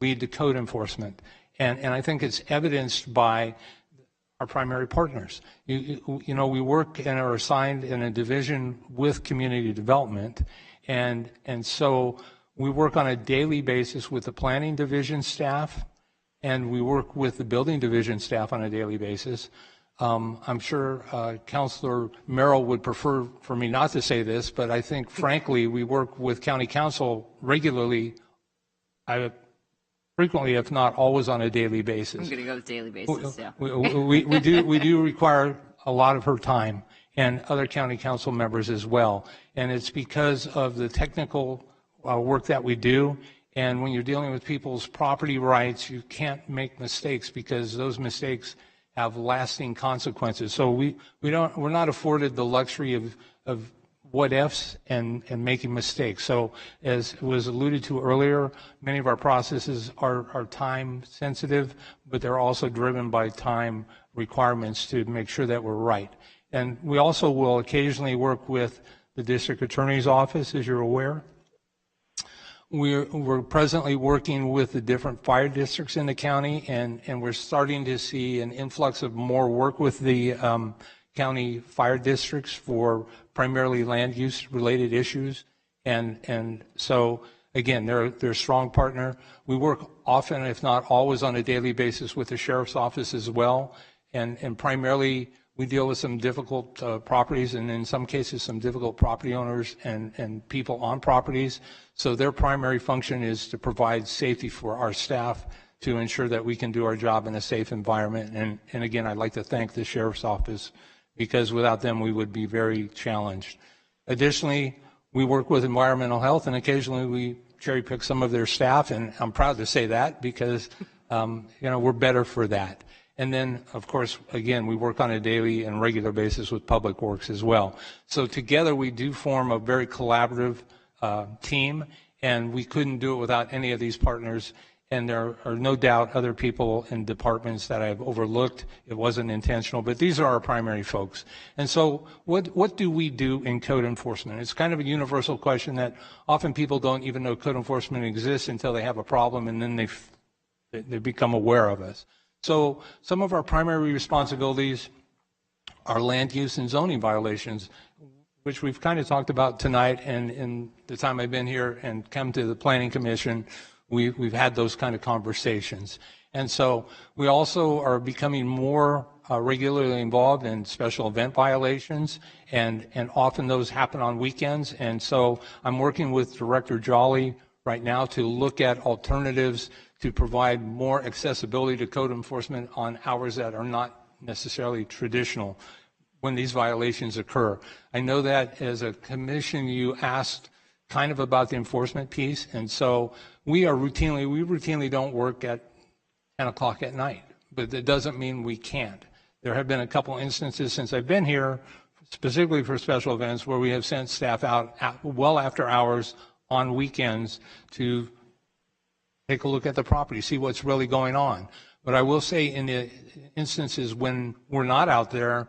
lead to code enforcement. And I think it's evidenced by our primary partners. You know, we work and are assigned in a division with community development, and so we work on a daily basis with the planning division staff, and we work with the building division staff on a daily basis. I'm sure Councilor Merrill would prefer for me not to say this, but I think, frankly, we work with county council regularly, frequently, if not always, on a daily basis. I'm going to go with daily basis, yeah. We do require a lot of her time, and other county council members as well. And it's because of the technical work that we do. And when you're dealing with people's property rights, you can't make mistakes because those mistakes have lasting consequences. So we're not afforded the luxury of what ifs and making mistakes. So as was alluded to earlier, many of our processes are time sensitive, but they're also driven by time requirements to make sure that we're right. And we also will occasionally work with the district attorney's office, as you're aware. We're presently working with the different fire districts in the county, and we're starting to see an influx of more work with the county fire districts for primarily land use related issues. And so again, they're a strong partner. We work often, if not always, on a daily basis with the sheriff's office as well. And primarily we deal with some difficult properties, and in some cases some difficult property owners and people on properties. So their primary function is to provide safety for our staff to ensure that we can do our job in a safe environment. And again, I'd like to thank the sheriff's office, because without them we would be very challenged. Additionally, we work with environmental health, and occasionally we cherry pick some of their staff, and I'm proud to say that because we're better for that. And then, of course, again, we work on a daily and regular basis with Public Works as well. So together we do form a very collaborative team, and we couldn't do it without any of these partners. And there are no doubt other people in departments that I've overlooked. It wasn't intentional, but these are our primary folks. And so what do we do in code enforcement? It's kind of a universal question that often people don't even know code enforcement exists until they have a problem, and then they become aware of us. So some of our primary responsibilities are land use and zoning violations, which we've kind of talked about tonight, and in the time I've been here and come to the Planning Commission, we've had those kind of conversations. And so we also are becoming more regularly involved in special event violations, and often those happen on weekends. And so I'm working with Director Jolly right now to look at alternatives to provide more accessibility to code enforcement on hours that are not necessarily traditional when these violations occur. I know that as a commission you asked kind of about the enforcement piece, and so we routinely don't work at 10 o'clock at night, but that doesn't mean we can't. There have been a couple instances since I've been here, specifically for special events, where we have sent staff out well after hours on weekends to take a look at the property, see what's really going on. But I will say, in the instances when we're not out there,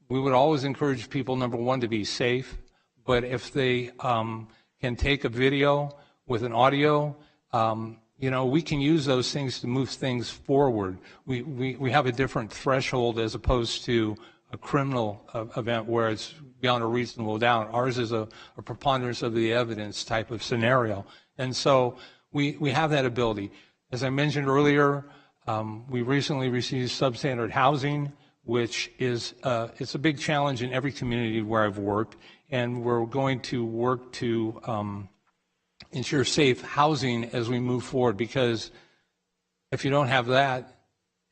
we would always encourage people, number one, to be safe. But if they can take a video with an audio, we can use those things to move things forward. We have a different threshold as opposed to a criminal event where it's beyond a reasonable doubt. Ours is a preponderance of the evidence type of scenario. And so we have that ability. As I mentioned earlier, we recently received substandard housing, which is it's a big challenge in every community where I've worked, and we're going to work to ensure safe housing as we move forward, because if you don't have that,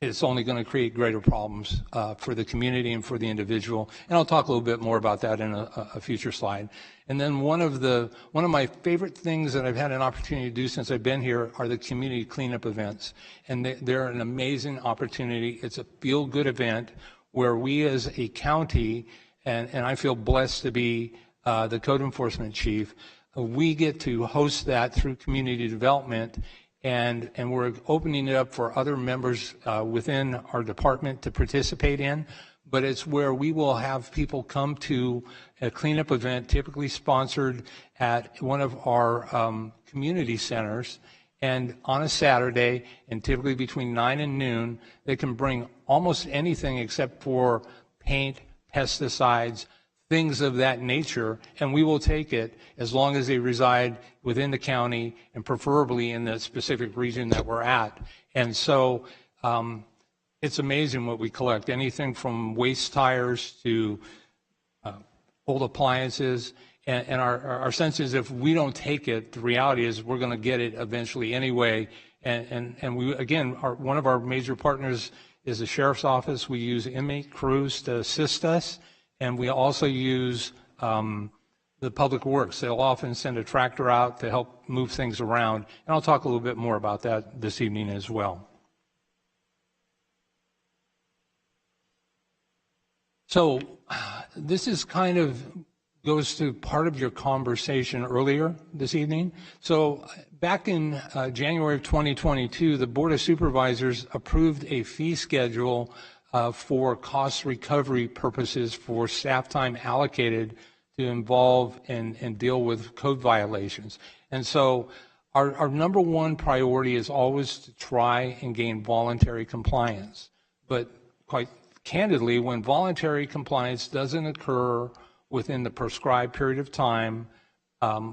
it's only going to create greater problems for the community and for the individual. And I'll talk a little bit more about that in a future slide. And then one of my favorite things that I've had an opportunity to do since I've been here are the community cleanup events. And they're an amazing opportunity. It's a feel-good event where we as a county, and I feel blessed to be the code enforcement chief, we get to host that through community development. And we're opening it up for other members within our department to participate in, but it's where we will have people come to a cleanup event, typically sponsored at one of our community centers, and on a Saturday, and typically between 9 and noon, they can bring almost anything except for paint, pesticides, things of that nature, and we will take it as long as they reside within the county and preferably in the specific region that we're at. And so it's amazing what we collect, anything from waste tires to old appliances. And our sense is if we don't take it, the reality is we're going to get it eventually anyway. And we, again, one of our major partners is the sheriff's office. We use inmate crews to assist us. And we also use the public works. They'll often send a tractor out to help move things around. And I'll talk a little bit more about that this evening as well. So this is kind of goes to part of your conversation earlier this evening. So back in January of 2022, the Board of Supervisors approved a fee schedule for cost recovery purposes for staff time allocated to involve and deal with code violations. And so our number one priority is always to try and gain voluntary compliance. But quite candidly, when voluntary compliance doesn't occur within the prescribed period of time,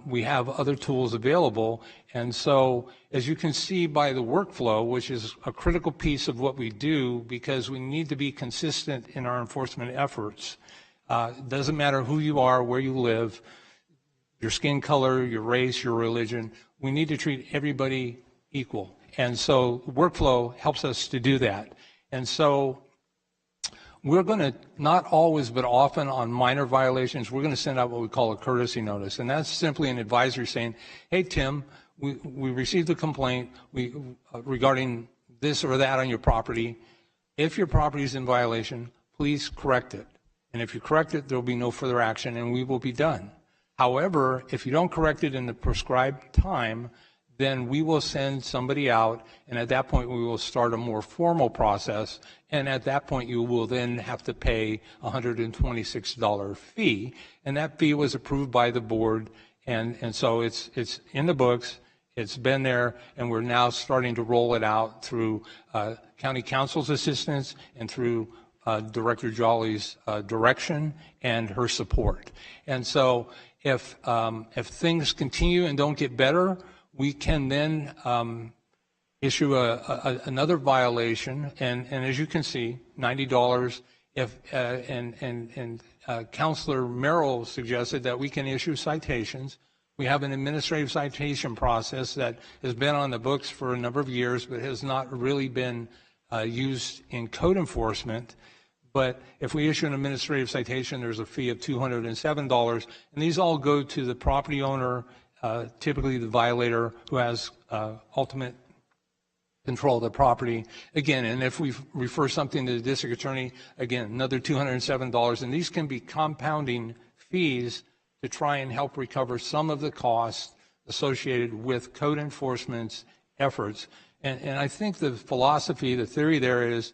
we have other tools available. And so, as you can see by the workflow, which is a critical piece of what we do because we need to be consistent in our enforcement efforts. It doesn't matter who you are, where you live, your skin color, your race, your religion. We need to treat everybody equal. And so workflow helps us to do that. And so we're going to, not always, but often on minor violations, we're going to send out what we call a courtesy notice. And that's simply an advisory saying, hey, Tim, we received a complaint regarding this or that on your property. If your property is in violation, please correct it. And if you correct it, there will be no further action and we will be done. However, if you don't correct it in the prescribed time, then we will send somebody out, and at that point we will start a more formal process, and at that point you will then have to pay a $126 fee, and that fee was approved by the board, and so it's in the books, it's been there, and we're now starting to roll it out through county council's assistance and through Director Jolly's direction and her support. And so if things continue and don't get better, we can then issue another violation, and as you can see, $90. And Councilor Merrill suggested that we can issue citations. We have an administrative citation process that has been on the books for a number of years, but has not really been used in code enforcement. But if we issue an administrative citation, there's a fee of $207, and these all go to the property owner, typically the violator who has ultimate control of the property. Again, and if we refer something to the district attorney, again, another $207. And these can be compounding fees to try and help recover some of the costs associated with code enforcement's efforts. And I think the philosophy, the theory there is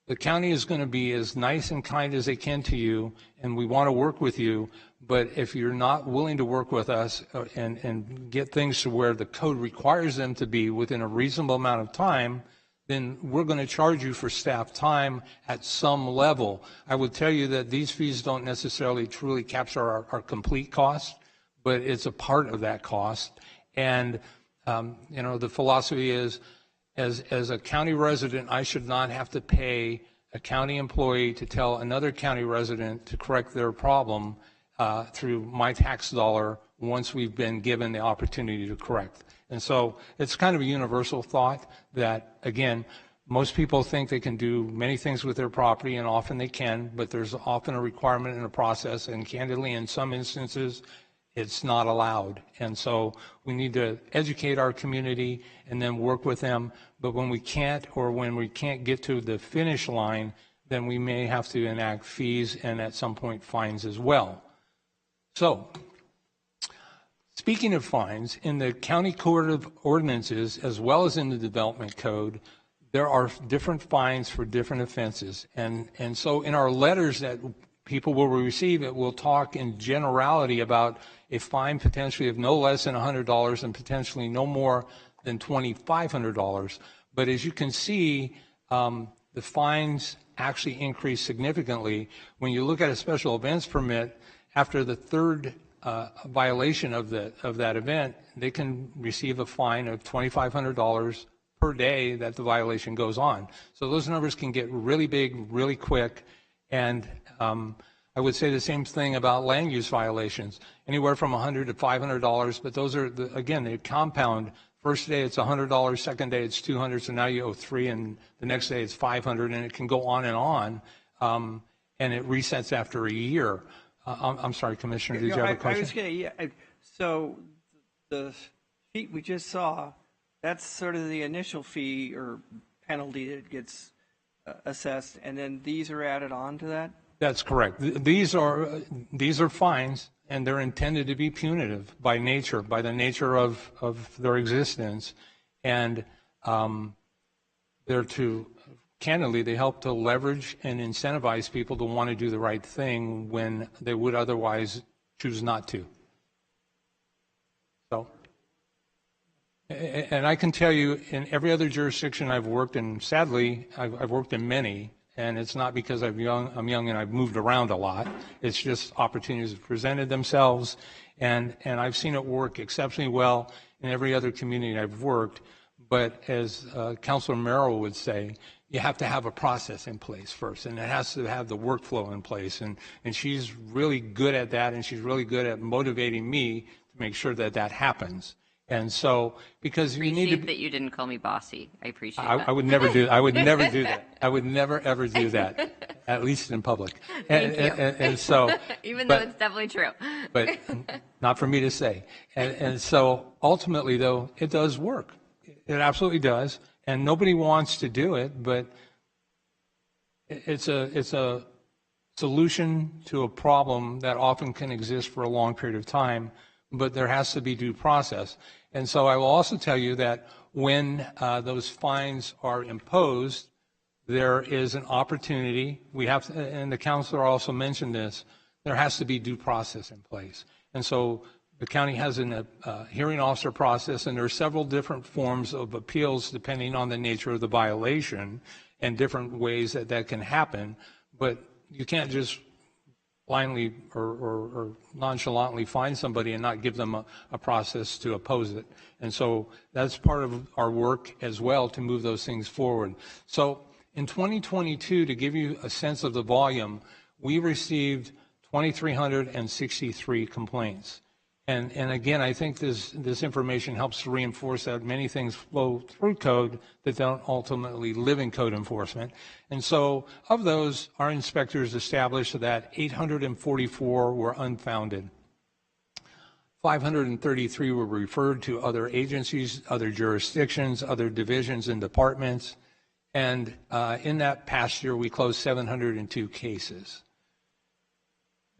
the county is going to be as nice and kind as they can to you, and we want to work with you. But if you're not willing to work with us and get things to where the code requires them to be within a reasonable amount of time, then we're going to charge you for staff time at some level. I would tell you that these fees don't necessarily truly capture our complete cost, but it's a part of that cost. And, you know, the philosophy is, as a county resident, I should not have to pay a county employee to tell another county resident to correct their problem through my tax dollar once we've been given the opportunity to correct. And so it's kind of a universal thought that, again, most people think they can do many things with their property, and often they can, but there's often a requirement in a process, and candidly, in some instances, it's not allowed. And so we need to educate our community and then work with them. But when we can't, or when we can't get to the finish line, then we may have to enact fees and at some point fines as well. So, speaking of fines, in the County Code of Ordinances, as well as in the Development Code, there are different fines for different offenses. And so in our letters that people will receive, it will talk in generality about a fine potentially of no less than $100 and potentially no more than $2,500. But as you can see, the fines actually increase significantly. When you look at a special events permit, after the third violation of that event, they can receive a fine of $2,500 per day that the violation goes on. So those numbers can get really big, really quick. And I would say the same thing about land use violations, anywhere from $100 to $500, but those are, again, they compound. First day it's $100, second day it's $200, so now you owe $300, and the next day it's $500, and it can go on, and it resets after a year. I'm sorry, Commissioner, did you have a question? I was going to, so the sheet we just saw, that's sort of the initial fee or penalty that gets assessed, and then these are added on to that? That's correct. These are fines, and they're intended to be punitive by nature, by the nature of their existence. And they're candidly, they help to leverage and incentivize people to want to do the right thing when they would otherwise choose not to. So, and I can tell you, in every other jurisdiction I've worked in, sadly, I've worked in many, and it's not because I'm young and I've moved around a lot. It's just opportunities have presented themselves, and I've seen it work exceptionally well in every other community I've worked. But as Councilor Merrill would say, you have to have a process in place first, and it has to have the workflow in place. And she's really good at that, and she's really good at motivating me to make sure that that happens. And so, because you need to, that you didn't call me bossy. I appreciate that. I would never do. I would never do that. I would never ever do that, at least in public. And so, even though it's definitely true. But not for me to say. And so, ultimately, though, it does work. It absolutely does. And nobody wants to do it, but it's a solution to a problem that often can exist for a long period of time. But there has to be due process. And so I will also tell you that when those fines are imposed, there is an opportunity. We have to, and the counselor also mentioned this, there has to be due process in place. And so the county has a hearing officer process, and there are several different forms of appeals depending on the nature of the violation and different ways that that can happen. But you can't just blindly or nonchalantly find somebody and not give them a process to oppose it. And so that's part of our work as well to move those things forward. So in 2022, to give you a sense of the volume, we received 2,363 complaints. And again, I think this information helps to reinforce that many things flow through code that don't ultimately live in code enforcement. And so of those, our inspectors established that 844 were unfounded. 533 were referred to other agencies, other jurisdictions, other divisions and departments. And in that past year, we closed 702 cases.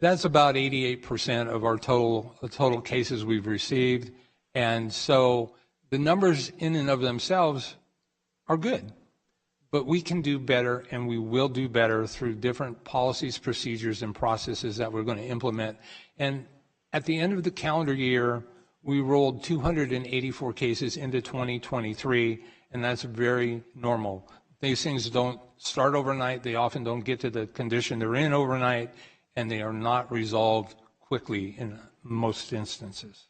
That's about 88% of our total cases we've received. And so the numbers in and of themselves are good, but we can do better, and we will do better through different policies, procedures, and processes that we're going to implement. And at the end of the calendar year, we rolled 284 cases into 2023, and that's very normal. These things don't start overnight. They often don't get to the condition they're in overnight, and they are not resolved quickly in most instances.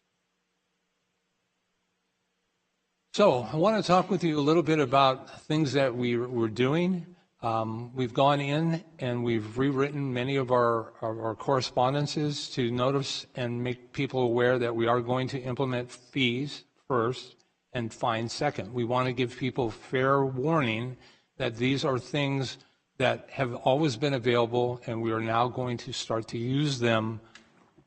So I want to talk with you a little bit about things that we're doing We've gone in and we've rewritten many of our correspondences to notice and make people aware that we are going to implement fees first and fines second. We want to give people fair warning that these are things that have always been available, and we are now going to start to use them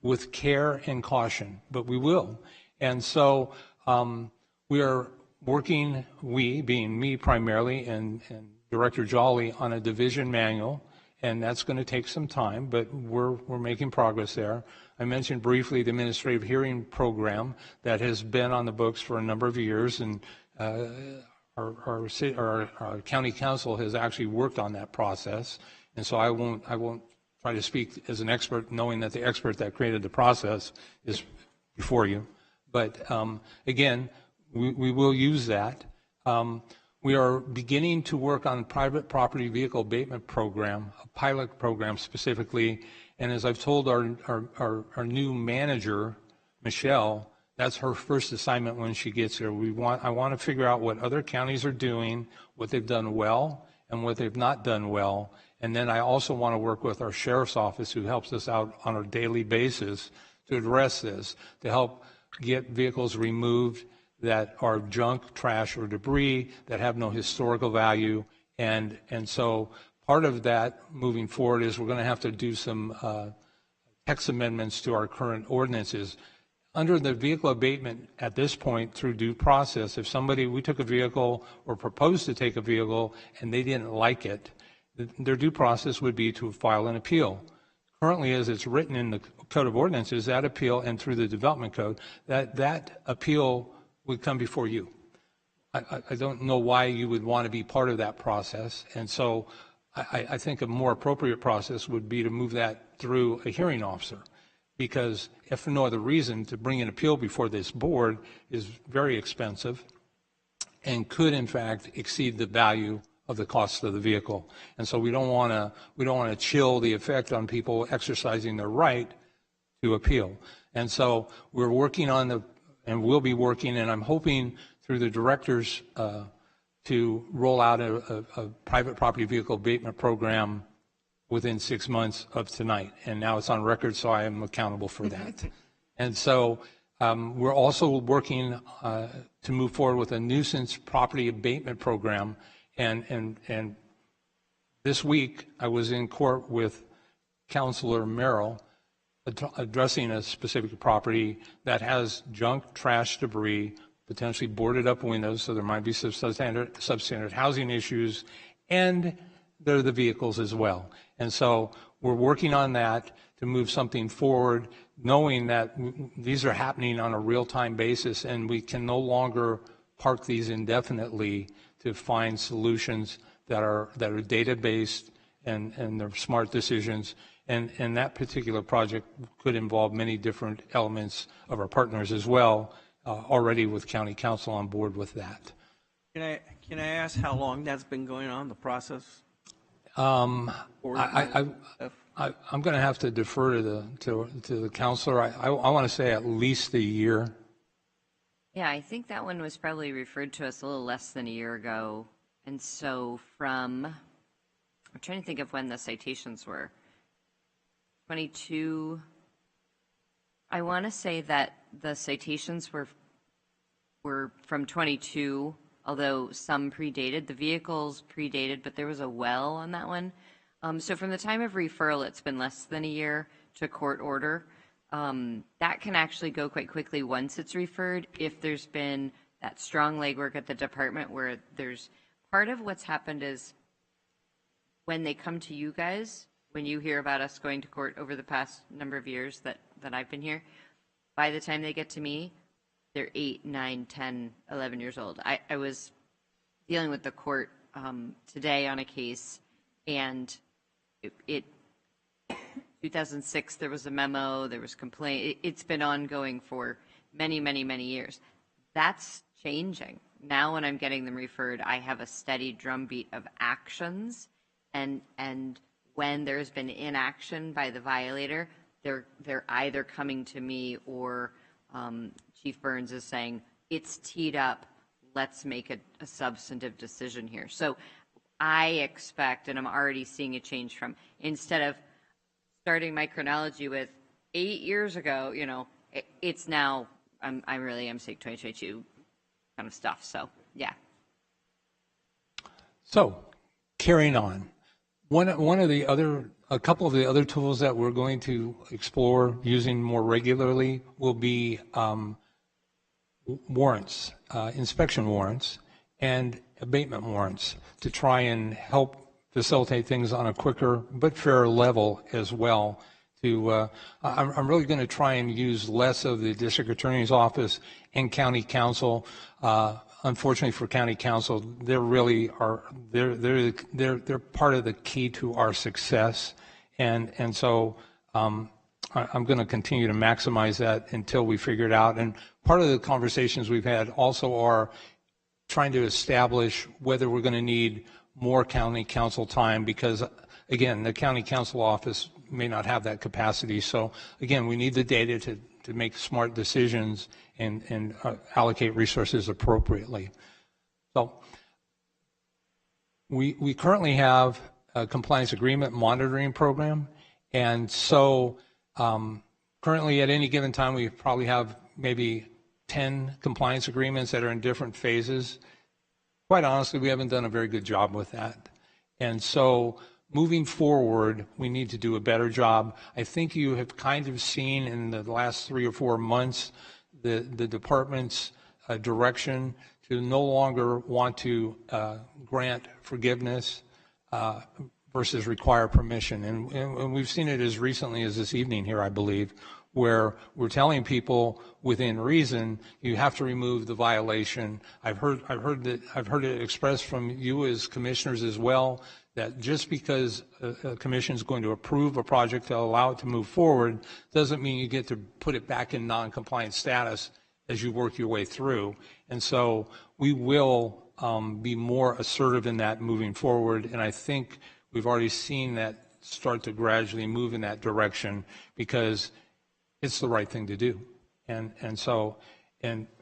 with care and caution, but we will. And so we are working, we being me primarily, and Director Jolly, on a division manual, and that's going to take some time, but we're making progress there. I mentioned briefly the administrative hearing program that has been on the books for a number of years, and our county council has actually worked on that process, and so I won't try to speak as an expert, knowing that the expert that created the process is before you. But again, we will use that. We are beginning to work on private property vehicle abatement program, a pilot program specifically. And as I've told our new manager, Michelle, that's her first assignment when she gets here. I want to figure out what other counties are doing, what they've done well, and what they've not done well. And then I also want to work with our sheriff's office, who helps us out on a daily basis, to address this, to help get vehicles removed that are junk, trash, or debris that have no historical value. And so part of that moving forward is we're going to have to do some text amendments to our current ordinances. Under the vehicle abatement at this point, through due process, if we took a vehicle or proposed to take a vehicle and they didn't like it, their due process would be to file an appeal. Currently, as it's written in the Code of Ordinances, that appeal, and through the Development Code, that appeal would come before you. I don't know why you would want to be part of that process, and so I think a more appropriate process would be to move that through a hearing officer, because if for no other reason, to bring an appeal before this board is very expensive and could in fact exceed the value of the cost of the vehicle. And so we don't want to chill the effect on people exercising their right to appeal. And so we're working on and we'll be working, and I'm hoping through the directors to roll out a private property vehicle abatement program within 6 months of tonight. And now it's on record, so I am accountable for that. And so we're also working to move forward with a nuisance property abatement program. And this week I was in court with Councilor Merrill addressing a specific property that has junk, trash, debris, potentially boarded up windows, so there might be some substandard housing issues, and there are the vehicles as well. And so we're working on that to move something forward, knowing that these are happening on a real-time basis, and we can no longer park these indefinitely to find solutions that are data-based and they're smart decisions. And that particular project could involve many different elements of our partners as well, already with County Council on board with that. Can I ask how long that's been going on, the process? I'm going to have to defer to the counselor. I want to say at least a year. Yeah, I think that one was probably referred to us a little less than a year ago. And so I'm trying to think of when the citations were. 22, I want to say that the citations were from 22, although some predated. The vehicles predated, but there was a well on that one. So from the time of referral, it's been less than a year to court order. That can actually go quite quickly once it's referred, if there's been that strong legwork at the department where there's part of what's happened is when they come to you guys, when you hear about us going to court over the past number of years that I've been here, by the time they get to me, they're 8, 9, 10, 11 years old. I was dealing with the court today on a case, and it 2006, there was a memo, there was complaint. It's been ongoing for many, many, many years. That's changing. Now when I'm getting them referred, I have a steady drumbeat of actions, and when there's been inaction by the violator, they're either coming to me or Chief Burns is saying, it's teed up, let's make a substantive decision here. So I expect, and I'm already seeing a change from, instead of starting my chronology with 8 years ago, it's now, I really am saying 2022 kind of stuff. So, yeah. So, carrying on. A couple of the other tools that we're going to explore using more regularly will be warrants, inspection warrants, and abatement warrants to try and help facilitate things on a quicker but fairer level as well. I'm really going to try and use less of the district attorney's office and county council. Unfortunately for county council, they're part of the key to our success, and so I'm going to continue to maximize that until we figure it out. And part of the conversations we've had also are trying to establish whether we're going to need more county council time, because again, the county council office may not have that capacity. So again, we need the data to make smart decisions and allocate resources appropriately. So we currently have a compliance agreement monitoring program, and so currently at any given time we probably have maybe 10 compliance agreements that are in different phases. Quite honestly, we haven't done a very good job with that, and so moving forward, we need to do a better job. I think you have kind of seen in the last 3 or 4 months the department's direction to no longer want to grant forgiveness versus require permission. And we've seen it as recently as this evening here, I believe, where we're telling people within reason you have to remove the violation. I've heard it expressed from you as commissioners as well, that just because a commission is going to approve a project to allow it to move forward doesn't mean you get to put it back in non-compliant status as you work your way through. And so we will be more assertive in that moving forward, and I think we've already seen that start to gradually move in that direction because it's the right thing to do. And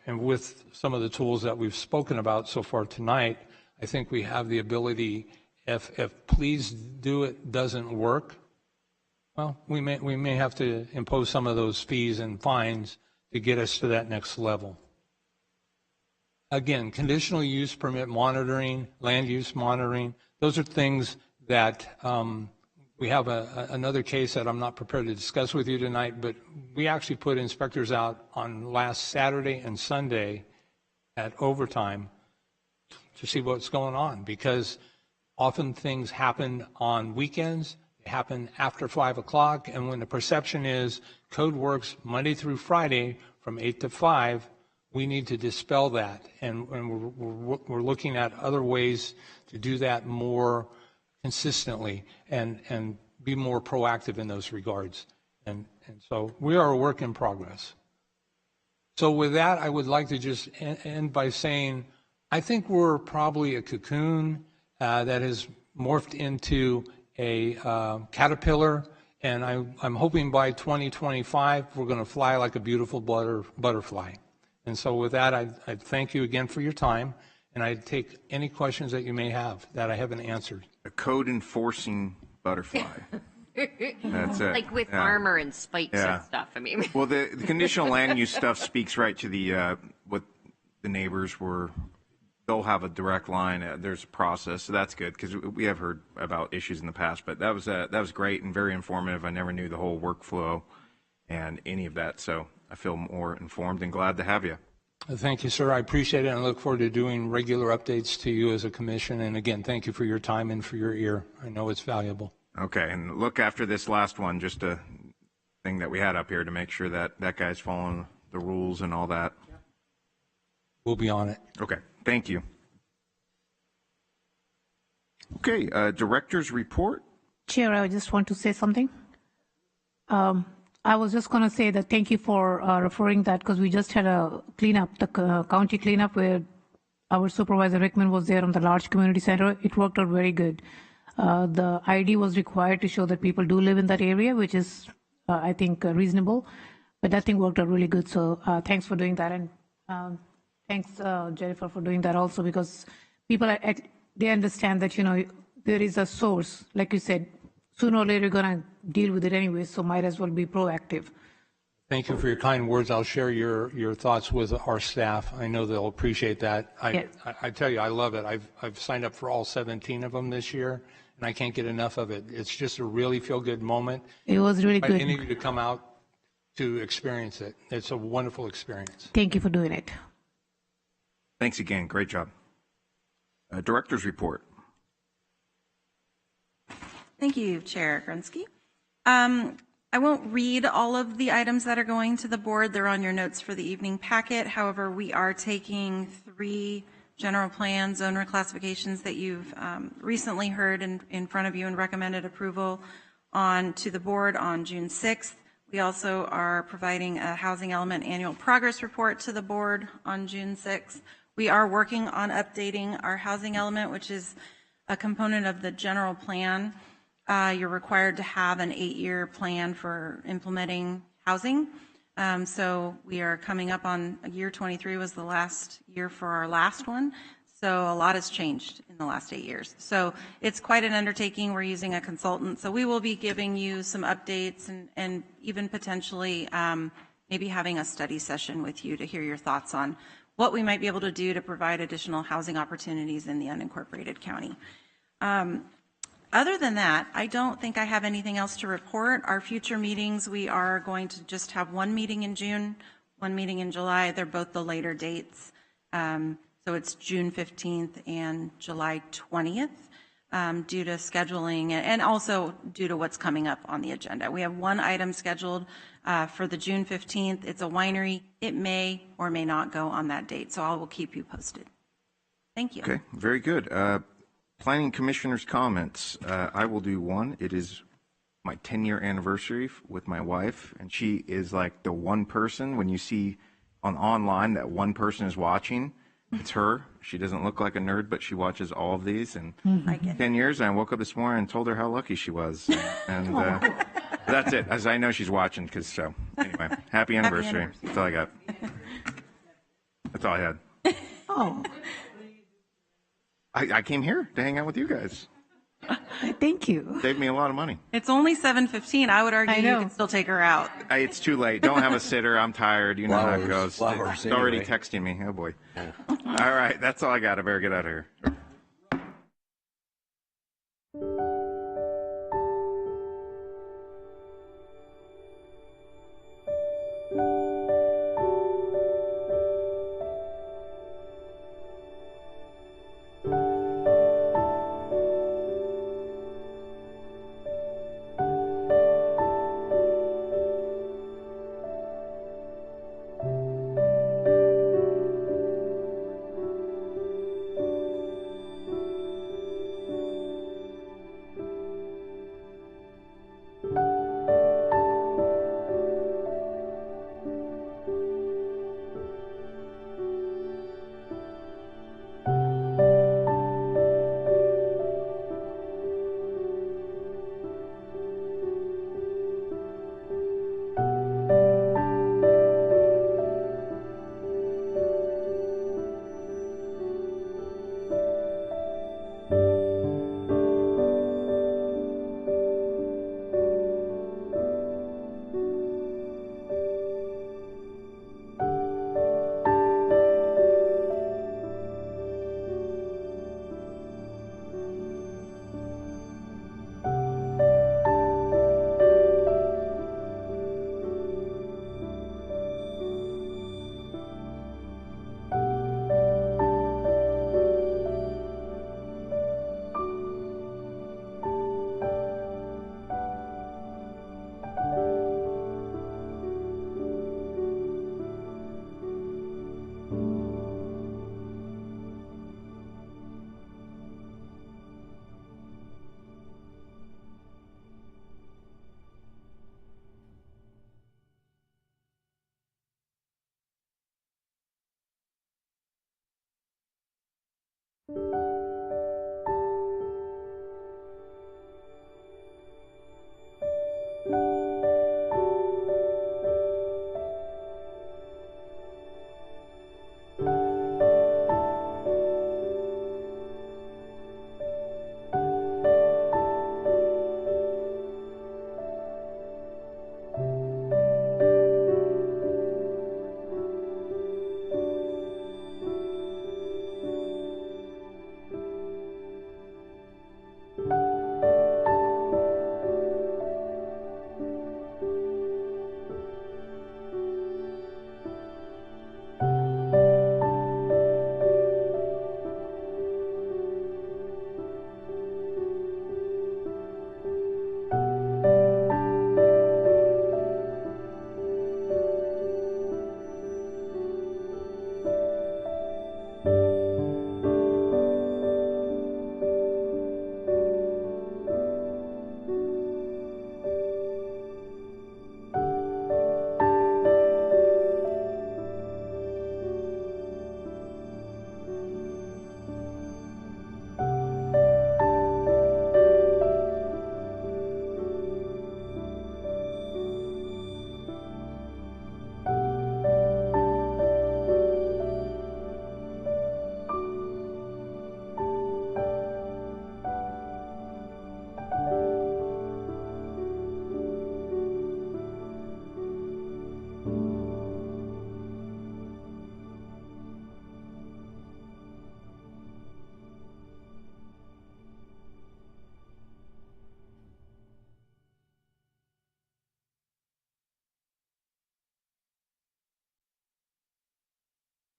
with some of the tools that we've spoken about so far tonight, I think we have the ability, if please do it doesn't work, well, we may have to impose some of those fees and fines to get us to that next level. Again, conditional use permit monitoring, land use monitoring, those are things that we have another case that I'm not prepared to discuss with you tonight, but we actually put inspectors out on last Saturday and Sunday at overtime to see what's going on, because often things happen on weekends, they happen after 5 o'clock, and when the perception is code works Monday through Friday from 8 to 5, we need to dispel that, and we're looking at other ways to do that more consistently and be more proactive in those regards. And so we are a work in progress. So with that, I would like to just end by saying, I think we're probably a cocoon that has morphed into a caterpillar, and I'm hoping by 2025 we're going to fly like a beautiful butterfly. And so with that, I thank you again for your time, and I take any questions that you may have that I haven't answered. A code enforcing butterfly. That's it. Like with armor and spikes and stuff. I mean, well, the conditional land use stuff speaks right to the what the neighbors were. They'll have a direct line. There's a process, so that's good because we have heard about issues in the past. But that was great and very informative. I never knew the whole workflow and any of that, so I feel more informed and glad to have you. Thank you, sir. I appreciate it, and I look forward to doing regular updates to you as a commission. And again, thank you for your time and for your ear. I know it's valuable. Okay, and look after this last one, just a thing that we had up here to make sure that that guy's following the rules and all that. We'll be on it. Okay, thank you. Okay, director's report. Chair, I just want to say something. I was just going to say that thank you for referring that, because we just had a cleanup, the county cleanup, where our supervisor Rickman was there on the large community center. It worked out very good. The ID was required to show that people do live in that area, which is, I think, reasonable. But that thing worked out really good. So thanks for doing that. And thanks, Jennifer, for doing that also, because people they understand that, there is a source, like you said, sooner or later you're going to deal with it anyway, so might as well be proactive. Thank you for your kind words. I'll share your thoughts with our staff. I know they'll appreciate that. I tell you, I love it. I've signed up for all 17 of them this year, and I can't get enough of it. It's just a really feel-good moment. It was really I good. invite any of you to come out to experience it. It's a wonderful experience. Thank you for doing it. Thanks again. Great job. Director's report. Thank you, Chair Grunsky. I won't read all of the items that are going to the board. They're on your notes for the evening packet. However, we are taking 3 general plan zone reclassifications that you've recently heard in front of you and recommended approval on to the board on June 6th. We also are providing a housing element annual progress report to the board on June 6th. We are working on updating our housing element, which is a component of the general plan. You're required to have an 8-year plan for implementing housing. So we are coming up on year 23 was the last year for our last one. So a lot has changed in the last 8 years. So it's quite an undertaking. We're using a consultant. So we will be giving you some updates and even potentially maybe having a study session with you to hear your thoughts on what we might be able to do to provide additional housing opportunities in the unincorporated county. Other than that, I don't think I have anything else to report. Our future meetings, we are going to just have one meeting in June, one meeting in July. They're both the later dates. So it's June 15th and July 20th due to scheduling and also due to what's coming up on the agenda. We have one item scheduled for the June 15th. It's a winery. It may or may not go on that date. So I will keep you posted. Thank you. Okay, very good. Planning Commissioner's comments. I will do one. It is my 10-year anniversary with my wife, and she is like the one person when you see online that one person is watching. It's her. She doesn't look like a nerd, but she watches all of these. And 10 years, and I woke up this morning and told her how lucky she was. And that's it, as I know she's watching. Because so anyway, happy anniversary. That's all I got. That's all I had. Oh, I came here to hang out with you guys. thank you. Saved me a lot of money. It's only 7:15. I would argue you can still take her out. It's too late. Don't have a sitter. I'm tired. You know how it goes. Flowers, It's already anyway. texting me. Oh, boy. All right. That's all I got. I better get out of here.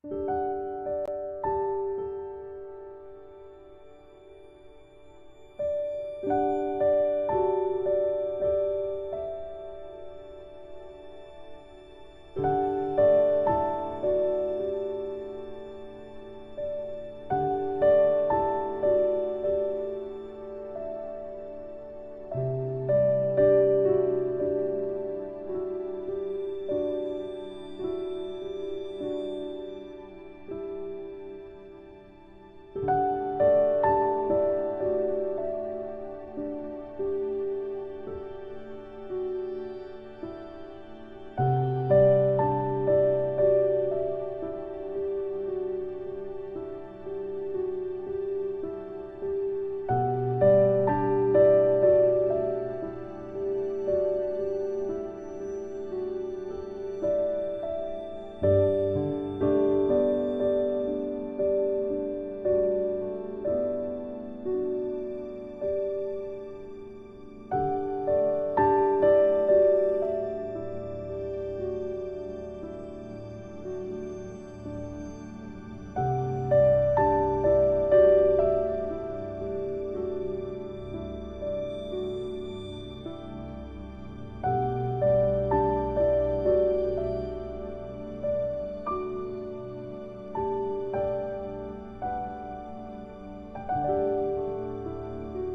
you.